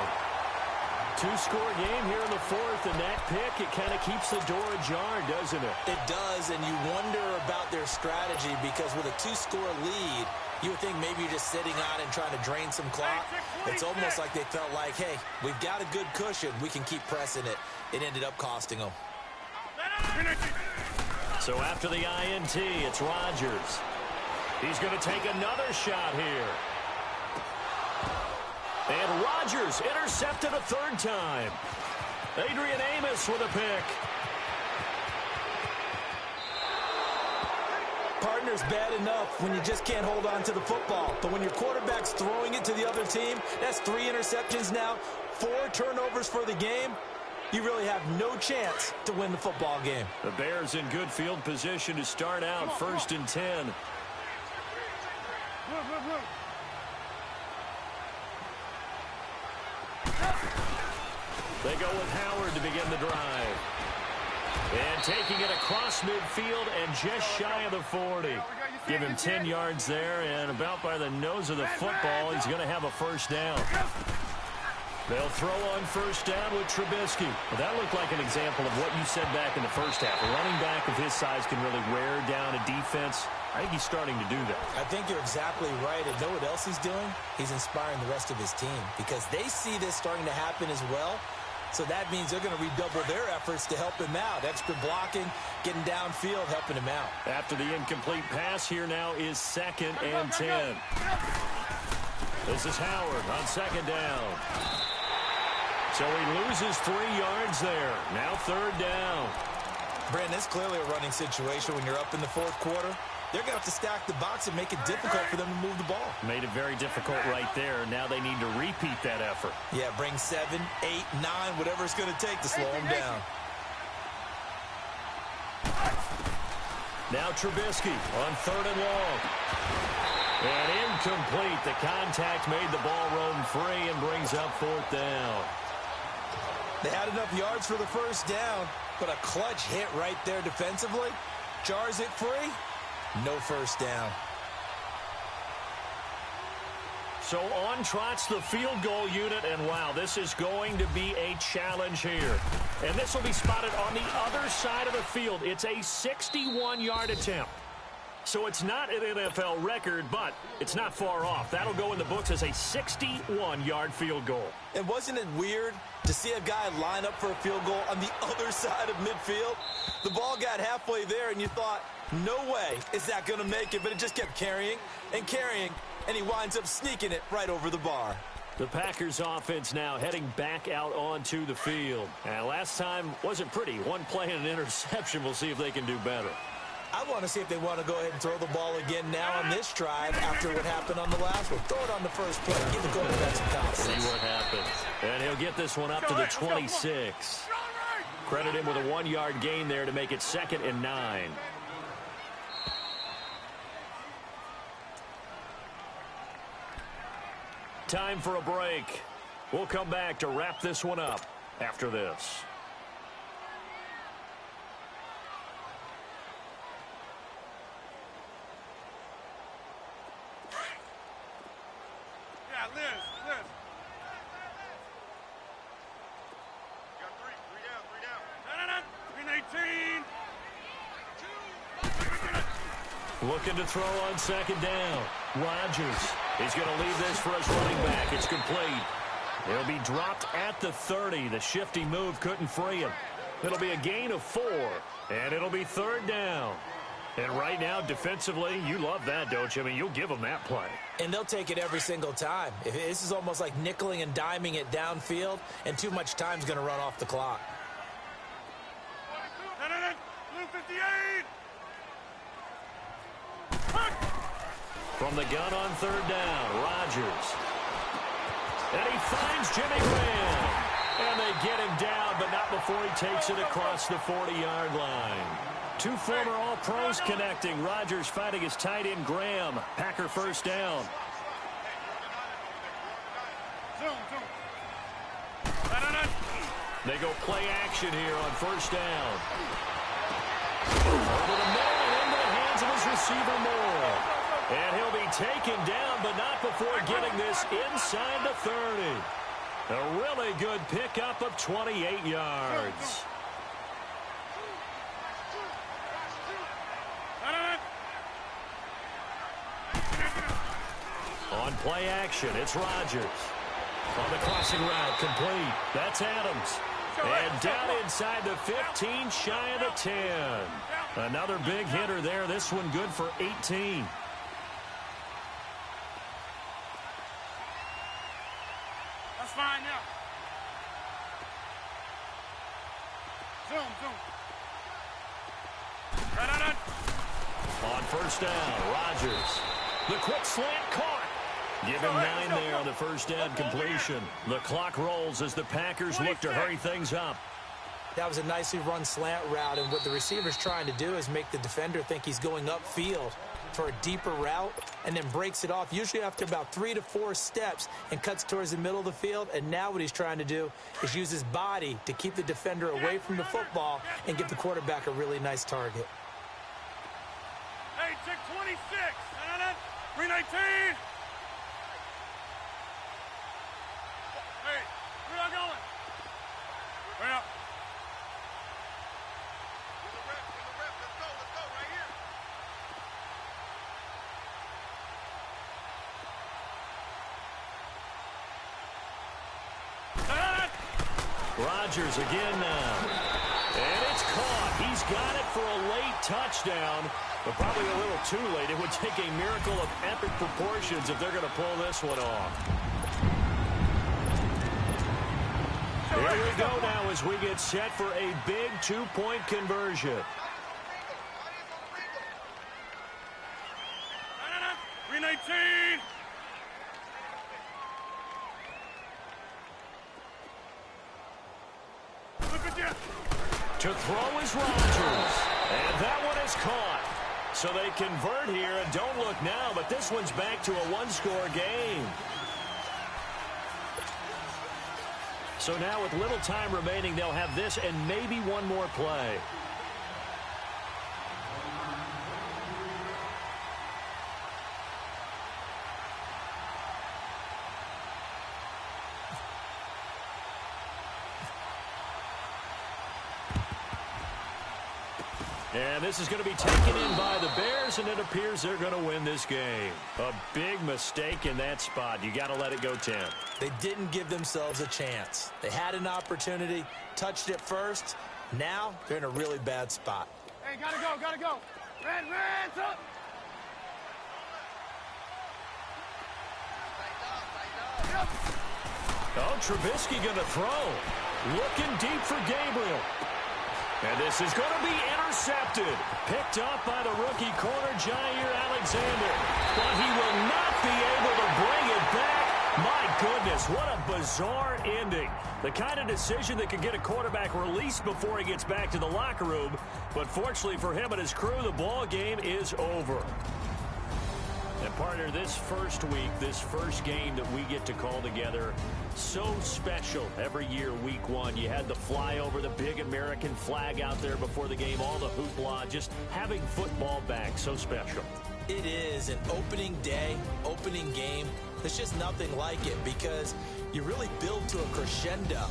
Two-score game here in the fourth, and that pick, it kind of keeps the door ajar, doesn't it? It does, and you wonder about their strategy because with a two-score lead, you would think maybe you're just sitting on and trying to drain some clock. It's almost like they felt like, hey, we've got a good cushion. We can keep pressing it. It ended up costing them. So after the INT, it's Rodgers. He's going to take another shot here. And Rodgers intercepted a third time. Adrian Amos with a pick. Partner's bad enough when you just can't hold on to the football. But when your quarterback's throwing it to the other team, that's 3 interceptions now, 4 turnovers for the game. You really have no chance to win the football game. The Bears in good field position to start out, 1st and 10. They go with Howard to begin the drive. And taking it across midfield and just shy of the 40. Give him 10 yards there, and about by the nose of the football, he's going to have a first down. They'll throw on first down with Trubisky. Well, that looked like an example of what you said back in the first half. A running back of his size can really wear down a defense. I think he's starting to do that. I think you're exactly right. And know what else he's doing? He's inspiring the rest of his team because they see this starting to happen as well. So that means they're going to redouble their efforts to help him out. Extra blocking, getting downfield, helping him out. After the incomplete pass, here now is 2nd and 10. This is Howard on 2nd down. So he loses 3 yards there. Now 3rd down. Brandon, it's clearly a running situation when you're up in the 4th quarter. They're going to have to stack the box and make it difficult for them to move the ball. Made it very difficult right there. Now they need to repeat that effort. Yeah, bring 7, 8, 9, whatever it's going to take to slow them down. Now Trubisky on 3rd and long. And incomplete. The contact made the ball roam free and brings up 4th down. They had enough yards for the first down, but a clutch hit right there defensively. Jars it free. No first down. So on trots the field goal unit, and wow, this is going to be a challenge here. And this will be spotted on the other side of the field. It's a 61-yard attempt. So it's not an NFL record, but it's not far off. That'll go in the books as a 61-yard field goal. And wasn't it weird to see a guy line up for a field goal on the other side of midfield? The ball got halfway there, and you thought, no way is that going to make it, but it just kept carrying and carrying, and he winds up sneaking it right over the bar. The Packers offense now heading back out onto the field. And last time wasn't pretty. One play and an interception. We'll see if they can do better. I want to see if they want to go ahead and throw the ball again now on this drive after what happened on the last one. Throw it on the first play. Give the quarterback some confidence. See what happens. And he'll get this one up to the 26. Credit him with a 1-yard gain there to make it 2nd and 9. Time for a break. We'll come back to wrap this one up after this. Liz. Got three down. 18. Looking to throw on 2nd down. Rodgers. He's going to leave this for his running back. It's complete. He'll be dropped at the 30. The shifty move couldn't free him. It'll be a gain of 4, and it'll be 3rd down. And right now, defensively, you love that, don't you? I mean, you'll give them that play. And they'll take it every single time. This is almost like nickeling and diming it downfield, and too much time's going to run off the clock. Blue 58. From the gun on 3rd down, Rodgers. And he finds Jimmy Graham. And they get him down, but not before he takes it across the 40-yard line. 2 former All-Pros connecting. Rodgers fighting his tight end, Graham. Packer first down. Zoom. They go play action here on first down. Over the middle and into the hands of his receiver Moore. And he'll be taken down, but not before getting this inside the 30. A really good pickup of 28 yards. On play action, it's Rodgers. On the crossing route, complete. That's Adams. And down inside the 15, shy of the 10. Another big hitter there. This one good for 18. That's fine now. Zoom. Right. On first down, Rodgers. The quick slant caught. Give him 9 there on the first down completion. The clock rolls as the Packers look to hurry things up. That was a nicely run slant route, and what the receiver's trying to do is make the defender think he's going upfield for a deeper route and then breaks it off, usually after about 3 to 4 steps, and cuts towards the middle of the field. And now what he's trying to do is use his body to keep the defender away from the football and give the quarterback a really nice target. Hey, check 26. 319. Hey, where y'all going? Where up? In the rep. Let's go right here. Rodgers again now. And it's caught. He's got it for a late touchdown, but probably a little too late. It would take a miracle of epic proportions if they're going to pull this one off. Here we go now as we get set for a big 2-point conversion. 319. To throw is Rodgers. And that one is caught. So they convert here and don't look now, but this one's back to a 1-score game. So now with little time remaining, they'll have this and maybe one more play. And this is going to be taken in by the Bears, and it appears they're going to win this game. A big mistake in that spot. You got to let it go, Tim. They didn't give themselves a chance. They had an opportunity, touched it first. Now they're in a really bad spot. Hey, gotta go. Red, up. Oh, Trubisky going to throw. Looking deep for Gabriel. And this is going to be intercepted. Picked up by the rookie corner, Jair Alexander. But he will not be able to bring it back. My goodness, what a bizarre ending. The kind of decision that could get a quarterback released before he gets back to the locker room. But fortunately for him and his crew, the ball game is over. And partner, this first week, this first game that we get to call together, so special every year, week 1. You had the flyover, the big American flag out there before the game, all the hoopla, just having football back, so special. It is an opening day, opening game. There's just nothing like it because you really build to a crescendo.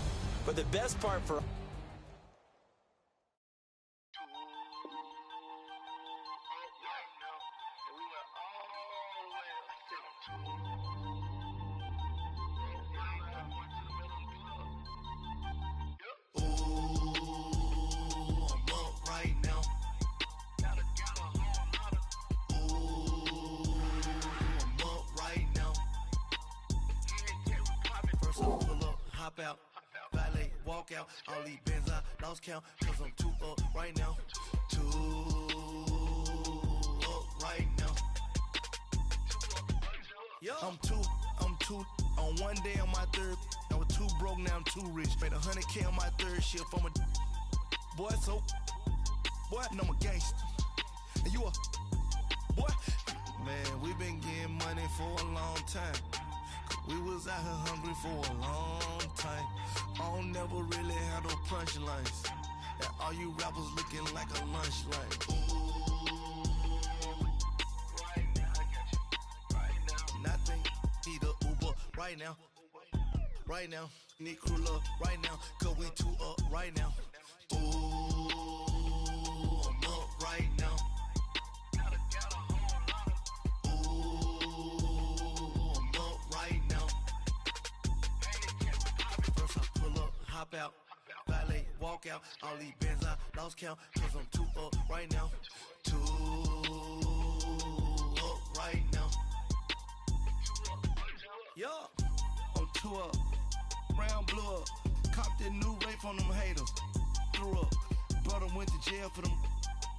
But the best part for out, valet, walk out, all these bins I lost count, cause I'm too up right now, too up right now. I'm too, on one day on my third, I was too broke, now I'm too rich, made 100K on my third shift from a boy, so, boy, and I'm a gangster, and you a, boy, man, we been getting money for a long time. We was out here hungry for a long time. I don't never really have no punchlines. And all you rappers looking like a lunch line. Right now, I got you. Right now. Nothing. Need a Uber right now. Right now. Need crew up right now. Cause we two up right now. Ooh, I'm up right now. Hop out, valet, walk out. All these bands I lost count, cause I'm too up right now. Too up right now. Yeah, I'm too up. Round blew up. Copped that new rape on them haters. Threw up. Brother went to jail for them.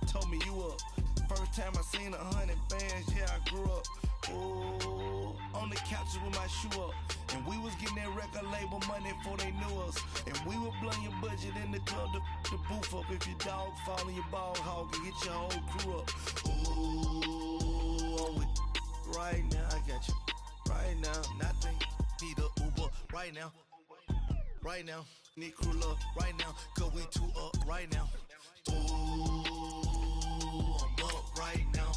Told me you up. First time I seen 100 bands, yeah, I grew up. Ooh, on the couches with my shoe up. And we was getting that record label money before they knew us. And we were blowing your budget in the club to the booth up. If your dog fall in your ball hog and get your whole crew up. Ooh, I'm with right now, I got you. Right now, nothing. Need a Uber right now. Right now, need crew love right now. Cause we two up right now. Ooh, I'm up right now.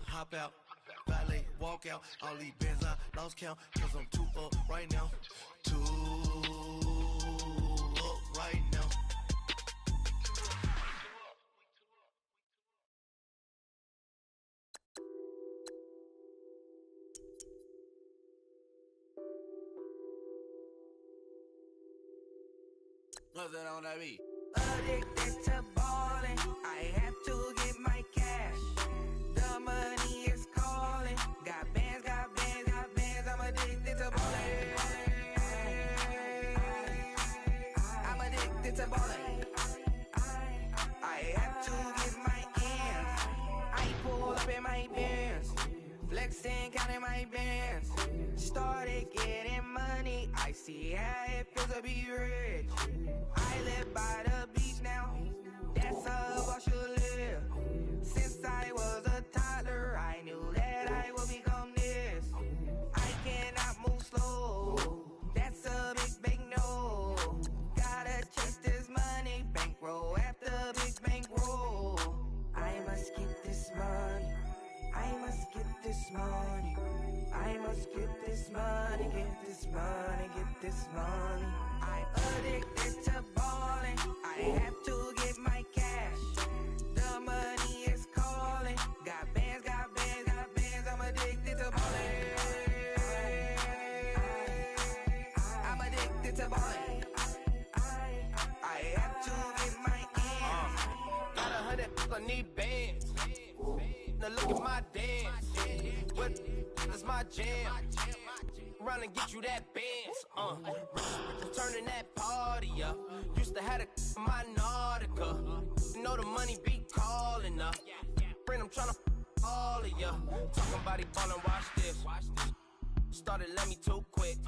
Hop out, valet, walk out. All these bands I lost count, cause I'm too up right now. Too up right now. What's that on that beat? Addicted to ballin', I have to get my cash. The money is calling. Got bands, I'm addicted to ballin'. I'm addicted to ballin'. I have to get my ends. I pull up in my pants, flexing, counting my bands. Started getting money, I see how it feels to be rich. I live by the beach now, that's how I should live. Since I was a toddler, I knew that I would become this. I cannot move slow, that's a big no. Gotta chase this money, bankroll after big bankroll. I must get this money, I must get this money. I must get this money, get this money, get this money. I'm addicted to ballin', I have to get my cash. The money is calling. Got bands, I'm addicted to ballin'. I'm addicted to ballin'. I have to get my ends. Got 100, I need bands. Now look at my dance. What is my jam? Run and get you that bands. Turning that party up. Used to have a my Nautica. You know the money be calling up. Friend, I'm tryna all of ya. Talking about he ballin', watch this. Started let me too quick.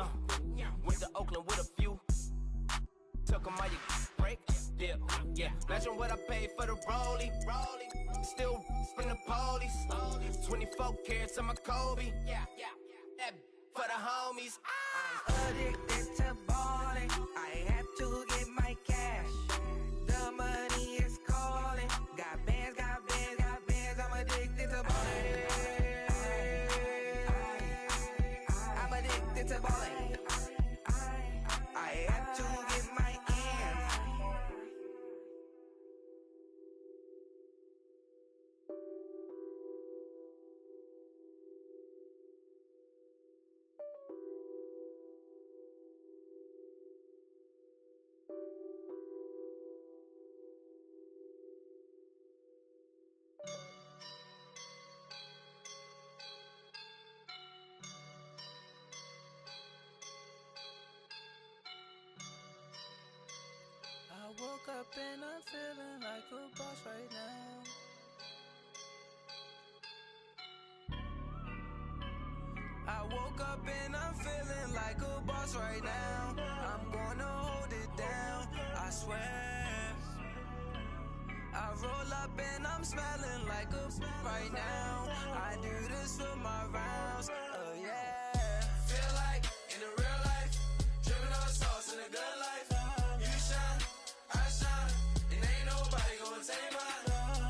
Went to Oakland with a few. Took him all you break. Dip. Yeah. Imagine what I paid for the rollie. Still spin the police. 24 carats on my Kobe. Yeah. That for the homies. I'm addicted to ballin', I have to get my cash. The money is calling. Got bands, I'm addicted to ballin'. I'm addicted to ballin'. I have to get my ends. I woke up and I'm feeling like a boss right now. I woke up and I'm feeling like a boss right now. I'm gonna hold it down, I swear. up and I'm smelling like a right now. I do this for my rounds, oh yeah. Feel like in the real life, dripping on sauce in the good life. You shine, I shine, and ain't nobody gonna take mine.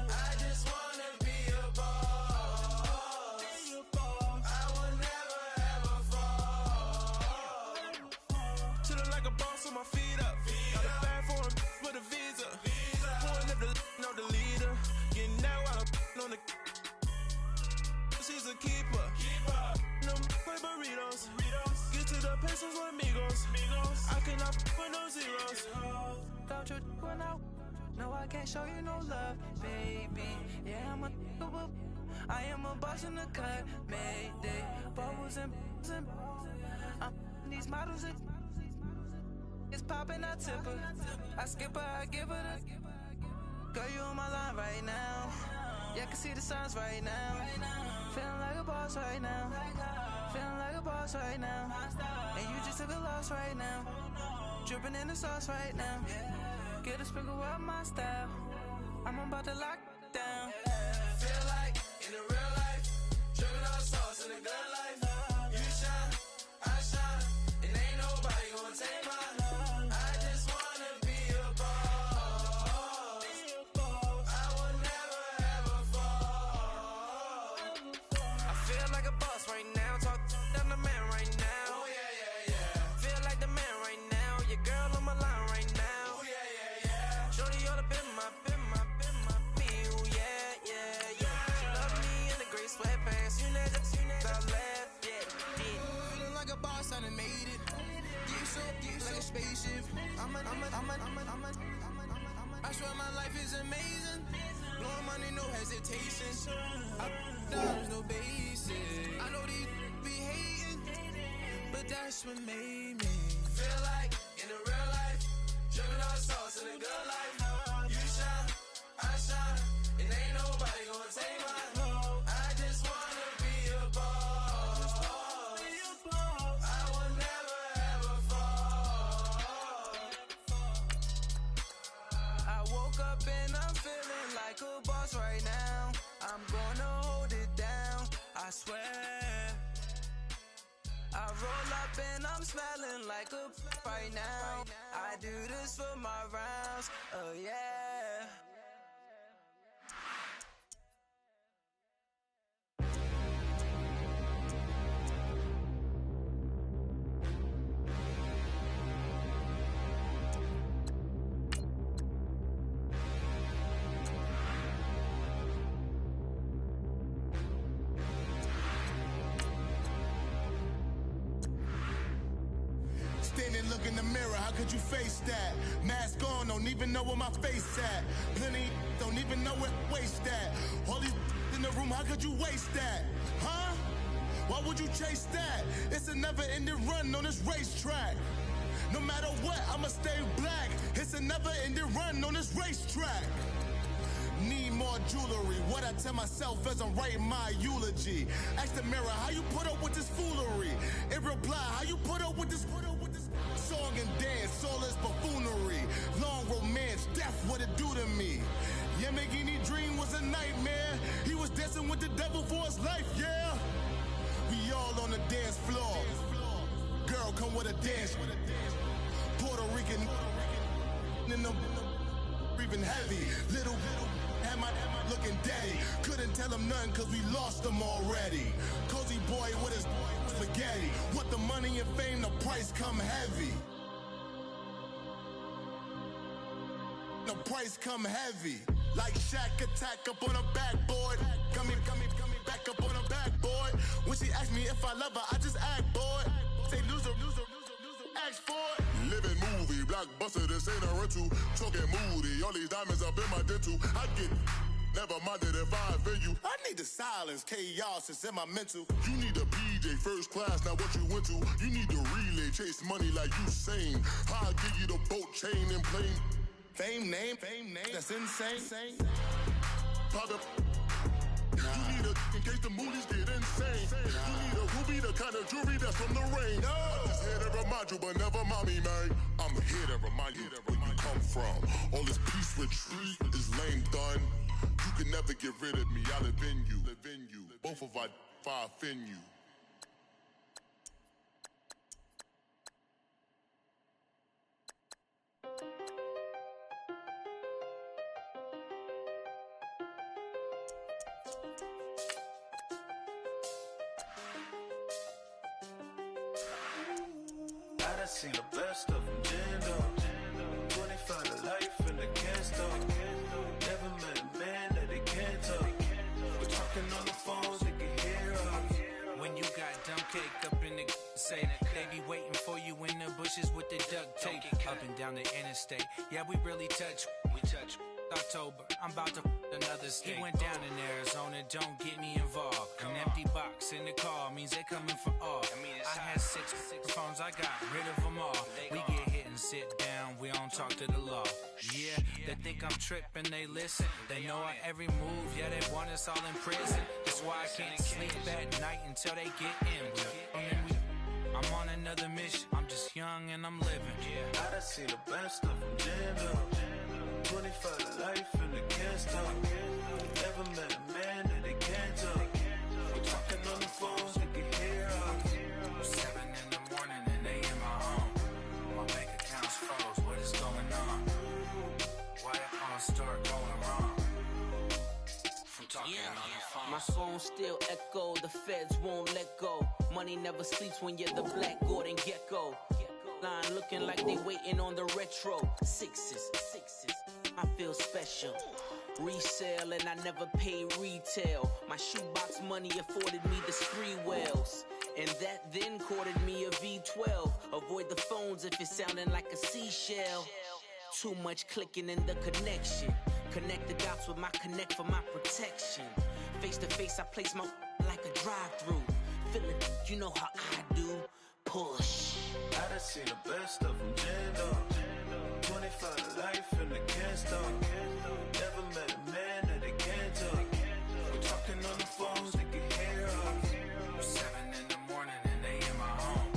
I just wanna be a boss. I will never ever fall. Chillin' like a boss on my feet up. Got a bag for him with a visa. Pulling up the know the leader. Getting out while I'm on the. She's a keeper. No play burritos. Get to the pesos with amigos. I cannot with no zeros. Don't you run out? No, I can't show you no love, baby. Yeah, I am a boss in the cut. Mayday. Bubbles and I'm these models. It's popping, I tip her. I skip her, I give her the. Girl, you on my line right now. Yeah, I can see the signs right now. Feeling like a boss right now. Feeling like a boss right now. And you just took a loss right now. Dripping in the sauce right now. Get a sprinkle of my style. I'm about to lock down. Feel like in the real life, dripping on sauce in the good life. You shine, I shine, and ain't nobody gonna take mine. I just wanna be a boss. I will never ever fall. I feel like a boss right now. Talk down the man right now. Oh yeah. Feel like the man right now. Your girl on my line right now. Oh yeah. Shorty ought to been my me. Oh yeah. She love me in the gray sweatpants. You never I left. Yeah. Feeling like a boss, I done made it. Deep like a spaceship. I swear my life is amazing. Blowing money, no hesitation. Dollars, no basic. I know these be hating, but that's what made me feel like in the real life, dripping on sauce in the good life. You shine, I shine, and ain't nobody gonna take mine. I just wanna be a boss. I will never ever fall. I woke up and I'm feeling like a boss right now. I'm gonna hold it down, I swear. I roll up and I'm smelling like a right now. I do this for my rounds, oh yeah. Standing, look in the mirror, how could you face that? Mask on, don't even know where my face at. Plenty, don't even know where waste at. All these in the room, how could you waste that? Huh? Why would you chase that? It's a never-ending run on this racetrack. No matter what, I'ma stay black. It's a never-ending run on this racetrack. Need more jewelry. What I tell myself as I'm writing my eulogy. Ask the mirror, how you put up with this foolery? It reply, how you put up with this song and dance, all this buffoonery. Long romance, death, what it do to me? Yamagini dream was a nightmare. He was dancing with the devil for his life, yeah. We all on the dance floor. Girl, come with a dance. Puerto Rican in the breathing heavy. Little had my looking daddy. Couldn't tell him nothing cause we lost him already. Cozy boy with his spaghetti. With the money and fame, the price come heavy. The price come heavy. Like Shaq attack up on a backboard. Come back up on a backboard. When she asked me if I love her, I just act bored. Say loser, ask for it. Living movie, blockbuster, this ain't a rental. Talking moody, all these diamonds up in my dental. I get never minded if I offend you. I need the silence, chaos is in my mental. You need a PJ first class, not what you went to. You need the relay, chase money like you sane. I'll give you the boat, chain, and plane. Fame name, that's insane. Pop up. You need a in case the movies get insane. You need a ruby, the kind of jewelry that's from the rain. I'm just here to remind you, but never mommy, man. I'm here to remind you where you come from. All this peace retreat is lame done. You can never get rid of me, I live in you. Both of our fire offend you. I done seen the best of them, Jando. 25 to life in the can store. Never met a man that they can't talk. We're talking on the phones, they can hear us. When you got dumb cake up in the say that they be waiting for you in the bushes with the duct tape up and down the interstate. Yeah, we really touch. We touch. October, I'm about to another state. He went down in Arizona, don't get me involved. An empty box in the car means they coming for all. I had six phones, I got rid of them all. We get hit and sit down, we don't talk to the law. Yeah, they think I'm tripping, they listen. They know our every move, yeah, they want us all in prison. That's why I can't sleep at night until they get in. I'm on another mission, I'm just young and I'm living. I done seen the best of them, Jando. 25 to life in the can store. Never met a man that they can't talk. We're talking on the phones, they can hear us. 7 in the morning and they in my home. My bank account's froze, what is going on? Why it all start going wrong? From talking on the phone. My phone still echo, the feds won't let go. Money never sleeps when you're the Black Gordon Gecko. Line looking like they waiting on the retro. Sixes, I feel special. Resale and I never pay retail. My shoebox money afforded me the spree wells. And that then courted me a V12. Avoid the phones if it's sounding like a seashell. Too much clicking in the connection. Connect the dots with my connect for my protection. Face to face I place my like a drive-through. Feeling, you know how I do. Push. I done seen the best of them, Jando. 25 to life in the can store. Never met a man that they can't talk. We're talking on the phones, they can hear us. 7 in the morning and they in my home.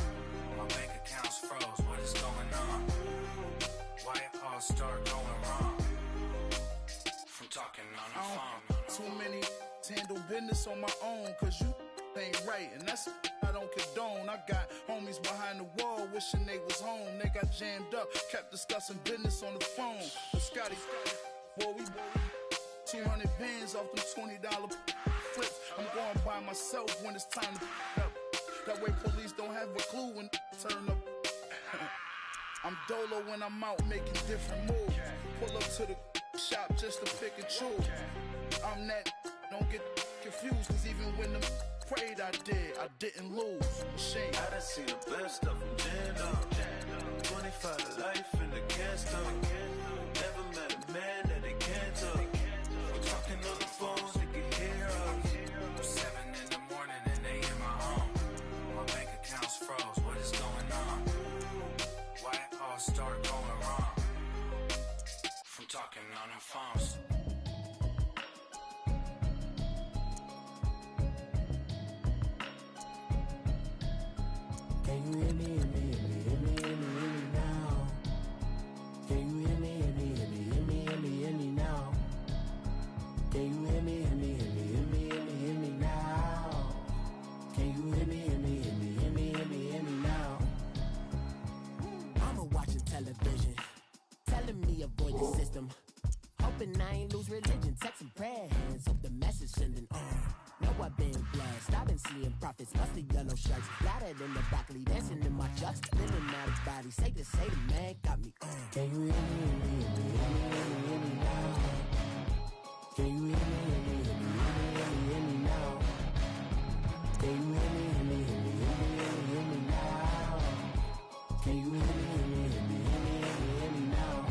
My bank account's froze, what is going on? Why it all start going wrong? From talking on the phone. Too many handle business on my own, cause you ain't right, and that's I don't condone. I got homies behind the wall wishing they was home. They got jammed up, kept discussing business on the phone. But Scotty, boy, we 200 bands off them $20 flips. I'm going by myself when it's time to up. That way police don't have a clue when turn up. I'm dolo when I'm out making different moves. Pull up to the shop just to pick and choose. I'm that, don't get confused, cause even when them prayed I didn't lose. Shame. I done seen the best of them, Jando. 25 to life in the can store. Never met a man that they can't talk. We're talking on the phones, they can hear us. 7 in the morning and they in my home. My bank account's froze, what is going on? Why it all start going wrong? From talking on the phones. Can you hear me, hear me, hear me, hear me, hear me, hear me now? Can you hear me, hear me, hear me, hear me, hear me, hear me now? Can you hear me, hear me, hear me, hear me, hear me, hear me now? Can you hear me, hear me, hear me, hear me, hear me, hear me now? Mama watching television, telling me avoid the system. Hoping I ain't lose religion, texting prayer hands, hope the message sending on. Know I've been blessed, I've been seeing prophets, mostly yellow shirts, louder than the broccoli, dancing in my chucks, living out of body, say the man got me on. Can you hear me, hear me, hear me, hear me, hear me, hear me now? Can you hear me, hear me, hear me, hear me, hear me, hear me now? Can you hear me, hear me, hear me, hear me, hear me, hear me now? Can you hear me, hear me, hear me, hear me, hear me, hear me now?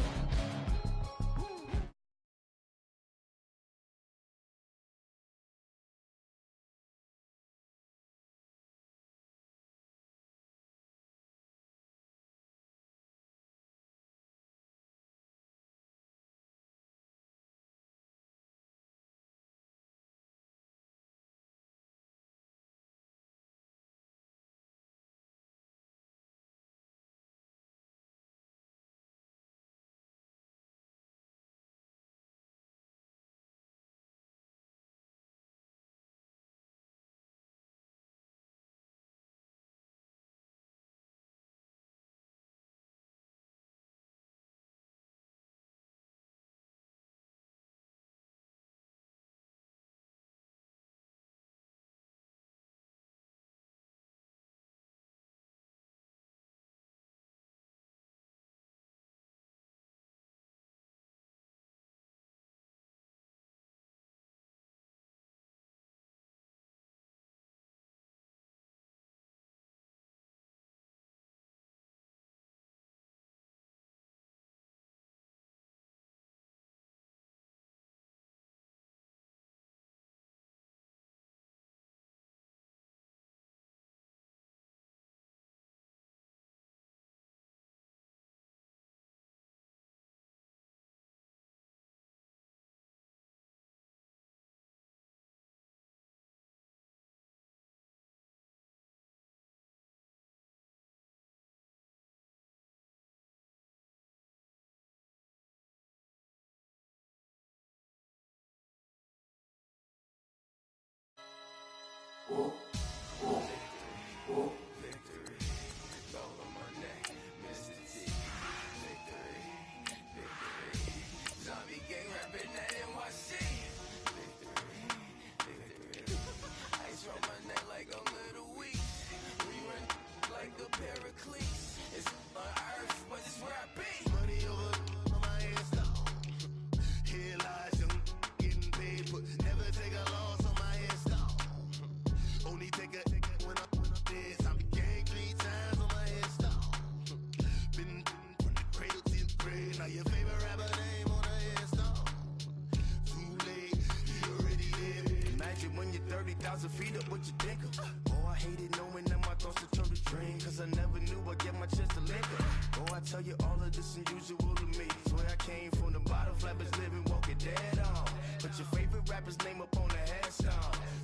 Feet up, what you think of? Oh, I hated knowing that my thoughts would turn to dream, cause I never knew I'd get my chance to lick up. Oh, I tell you all of this unusual to me. Swear I came from the bottom, flappers living, walking dead on. Put your favorite rapper's name up on the headstone.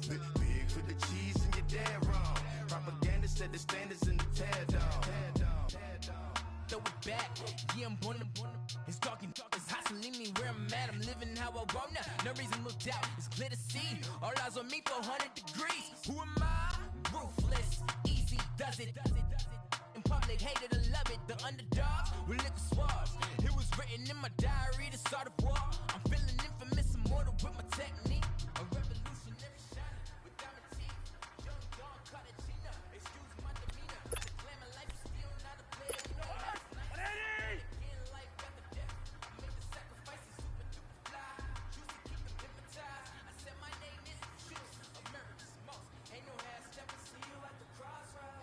Big for the cheese and you're dead wrong. Propaganda set the standards in the tear down. Throw it back, yeah, I'm born to. It's talking, it's hot, so leave me where I'm at. I'm living how I want now. No reason to look out, it's clear to see. All eyes on me, 400 degrees. Who am I? Ruthless, easy, does it. In public, hated or love it. The underdogs with liquor swabs. It was written in my diary to start a war. I'm feeling infamous, immortal with my technique. A revolutionary shining with diamond teeth. Young Don Cartagena, excuse my demeanor. The glamour life is still not a player. You know last night. Again, life after death. I made the sacrifices, super duper fly. Choose to keep them hypnotized. I said my name is Juice, America's most. Ain't no half stepping, see you at the crossroads.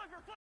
flipper, flipper.